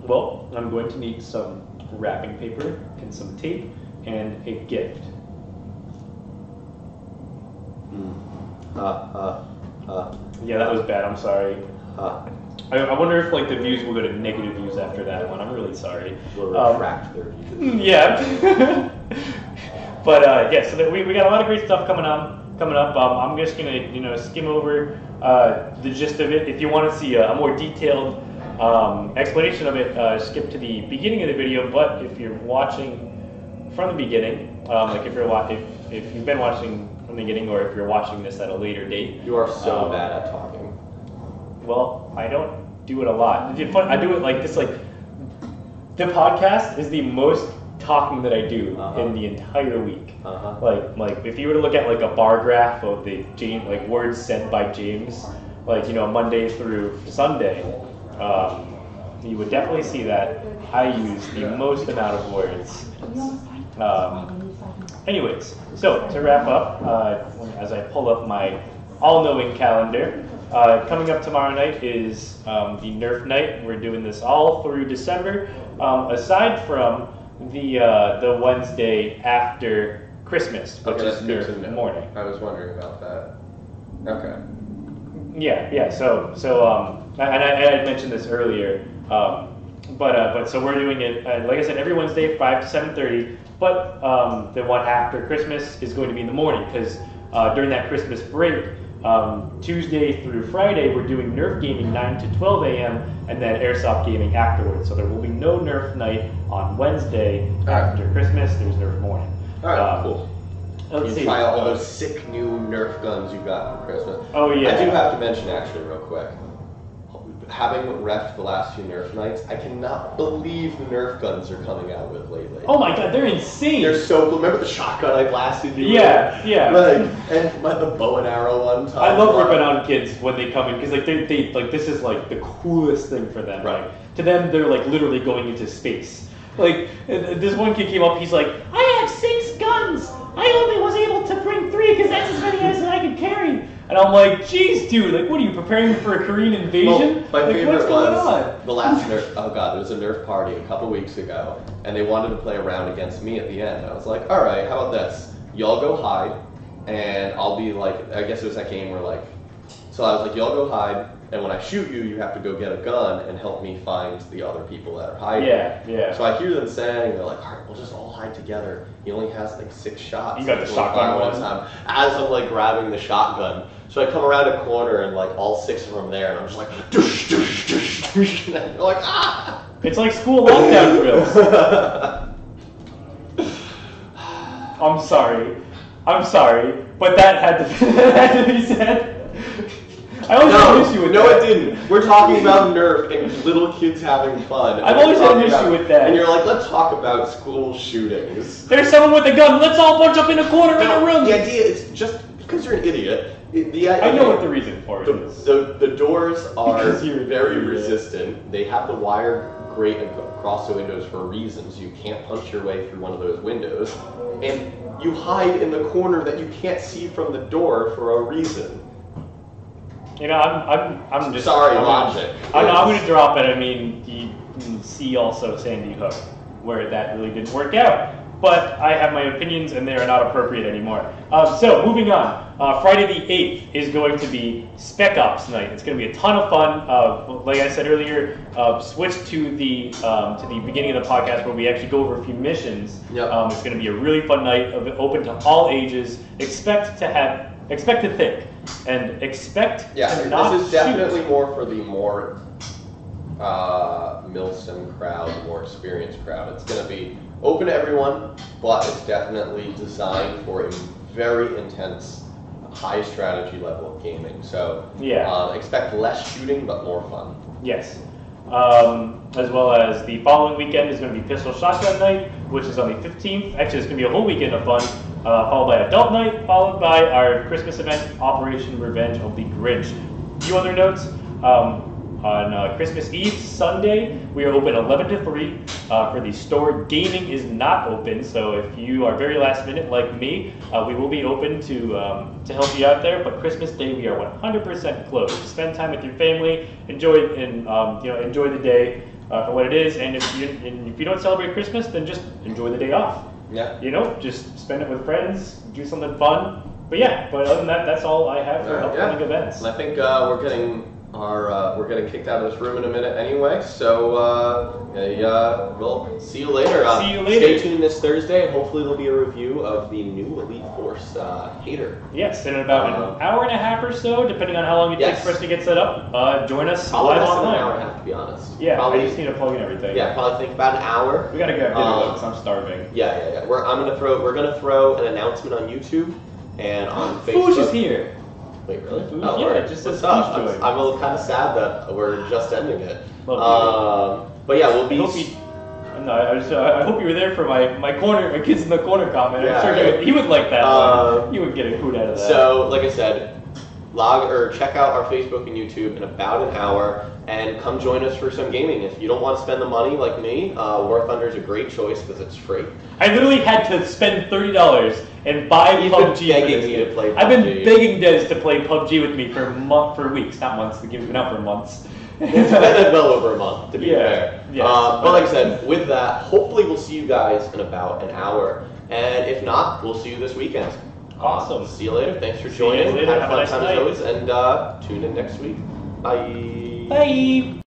Well, I'm going to need some wrapping paper and some tape and a gift. Yeah, that was bad. I'm sorry. I wonder if the views will go to negative views after that one. I'm really sorry. We'll retract their views. Yeah. But so we got a lot of great stuff coming up. I'm just gonna skim over the gist of it. If you want to see a more detailed explanation of it, skip to the beginning of the video. But if you're watching from the beginning, if you've been watching from the beginning, or if you're watching this at a later date, you are so bad at talking. Well, I don't do it a lot. I do it like this. Like the podcast is the most talking that I do in the entire week. Like if you were to look at like a bar graph of the words said by James, Monday through Sunday, you would definitely see that I use the most amount of words. Anyways, so to wrap up, as I pull up my all-knowing calendar, coming up tomorrow night is the Nerf night. We're doing this all through December, aside from the Wednesday after Christmas, which is Nerf morning. I was wondering about that. Okay. Yeah. So and I mentioned this earlier, but so we're doing it, like I said, every Wednesday, 5 to 7:30. But the one after Christmas is going to be in the morning because during that Christmas break, Tuesday through Friday, we're doing Nerf gaming 9 to 12 a.m. and then Airsoft gaming afterwards. So there will be no Nerf night on Wednesday after Christmas. There's Nerf morning. All right, cool. Let's see. Try all those sick new Nerf guns you got for Christmas. Oh yeah. I do have to mention actually real quick. Having refed the last few Nerf nights, I cannot believe the Nerf guns are coming out with lately. Oh my god, they're insane! They're so cool. Remember the shotgun I blasted you with? Yeah. And the bow and arrow one time. I love ripping on kids when they come in because they this is the coolest thing for them. Right. To them, they're literally going into space. This one kid came up, he's like, I have 6 guns! I only was able to bring 3 because that's as many as I could carry! And I'm like, geez, dude, what are you, preparing for a Korean invasion? Well, my favorite what's going was on? the last Nerf. Oh god, there was a Nerf party a couple weeks ago, and they wanted to play a round against me at the end. And I was like, all right, how about this? Y'all go hide, and I'll be I guess it was that game where so I was like, y'all go hide, and when I shoot you, you have to go get a gun and help me find the other people that are hiding. Yeah. So I hear them saying, they're like, all right, we'll just all hide together. He only has 6 shots. You got the shotgun one time. As I'm grabbing the shotgun. So I come around a corner and all 6 of them are there, and I'm just like, doosh, doosh, doosh, doosh, and they're like, ah! It's like school lockdown drills. I'm sorry, but that had to be said. I always had an issue with no, that. it didn't. We're talking about Nerf and little kids having fun. I've always had an issue with that. And you're like, let's talk about school shootings. There's someone with a gun. Let's all bunch up in a corner in a room. The idea is just because you're an idiot. I know what the reason for it is. The doors are Because you're very an idiot. resistant. They have the wire grate across the windows for a reason, so you can't punch your way through one of those windows. And you hide in the corner that you can't see from the door for a reason. You know, I'm just Sorry, I'm logic. I'm going to drop it. I mean, you can see also Sandy Hook, where that really didn't work out. But I have my opinions, and they are not appropriate anymore. So moving on, Friday the 8th is going to be Spec Ops night. It's going to be a ton of fun. Like I said earlier, switch to the beginning of the podcast where we actually go over a few missions. Yep. It's going to be a really fun night, open to all ages. Expect to think, and expect to not this is definitely shoot. more for the more Milsim crowd, more experienced crowd. It's going to be open to everyone, but it's definitely designed for a very intense, high strategy level of gaming. So Yeah. Expect less shooting, but more fun. Yes. As well as the following weekend is going to be Pistol Shotgun Night, which is on the 15th. Actually, it's going to be a whole weekend of fun, followed by Adult Night, followed by our Christmas event, Operation Revenge of the Grinch. A few other notes. On Christmas Eve, Sunday, we are open 11 to 3 for the store. Gaming is not open, so if you are very last minute like me, we will be open to help you out there. But Christmas Day, we are 100% closed. Spend time with your family, enjoy the day for what it is. And if you don't celebrate Christmas, then just enjoy the day off. Yeah. You know, just spend it with friends, do something fun. But other than that, that's all I have for upcoming events. And I think we're getting kicked out of this room in a minute anyway. So we'll see you later. See you later. Stay tuned this Thursday, and hopefully there'll be a review of the new Elite Force Hater. Yes, in about an hour and a half or so, depending on how long it takes for us to get set up. Join us Probably live less than online. an hour and a half, to be honest. Yeah, probably, I just need to plug in everything. Yeah, probably think about an hour. We gotta get dinner though, because I'm starving. Yeah. We're gonna throw an announcement on YouTube and on Facebook. Foosh is here. Wait, really? Foosh? Oh, Yeah, word. it just says What's up? Foosh joined. I'm a little kind of sad that we're just ending it. Love But yeah, we'll be. I hope you were there for my kids in the corner comment. Yeah, I'm sure he would like that one. He would get a hoot out of that. So, like I said, check out our Facebook and YouTube in about an hour, and come join us for some gaming. If you don't want to spend the money like me, War Thunder is a great choice because it's free. I literally had to spend $30 and buy You've PUBG. been begging me to play PUBG. I've been begging Des to play PUBG with me for weeks, not months. The game's been out for months. It's been well over a month, to be fair. Yeah. But like I said, with that, hopefully we'll see you guys in about an hour. And if not, we'll see you this weekend. Awesome. See you later. Thanks for See you joining. later. Have a Have a fun nice time night. as always. And tune in next week. Bye. Bye.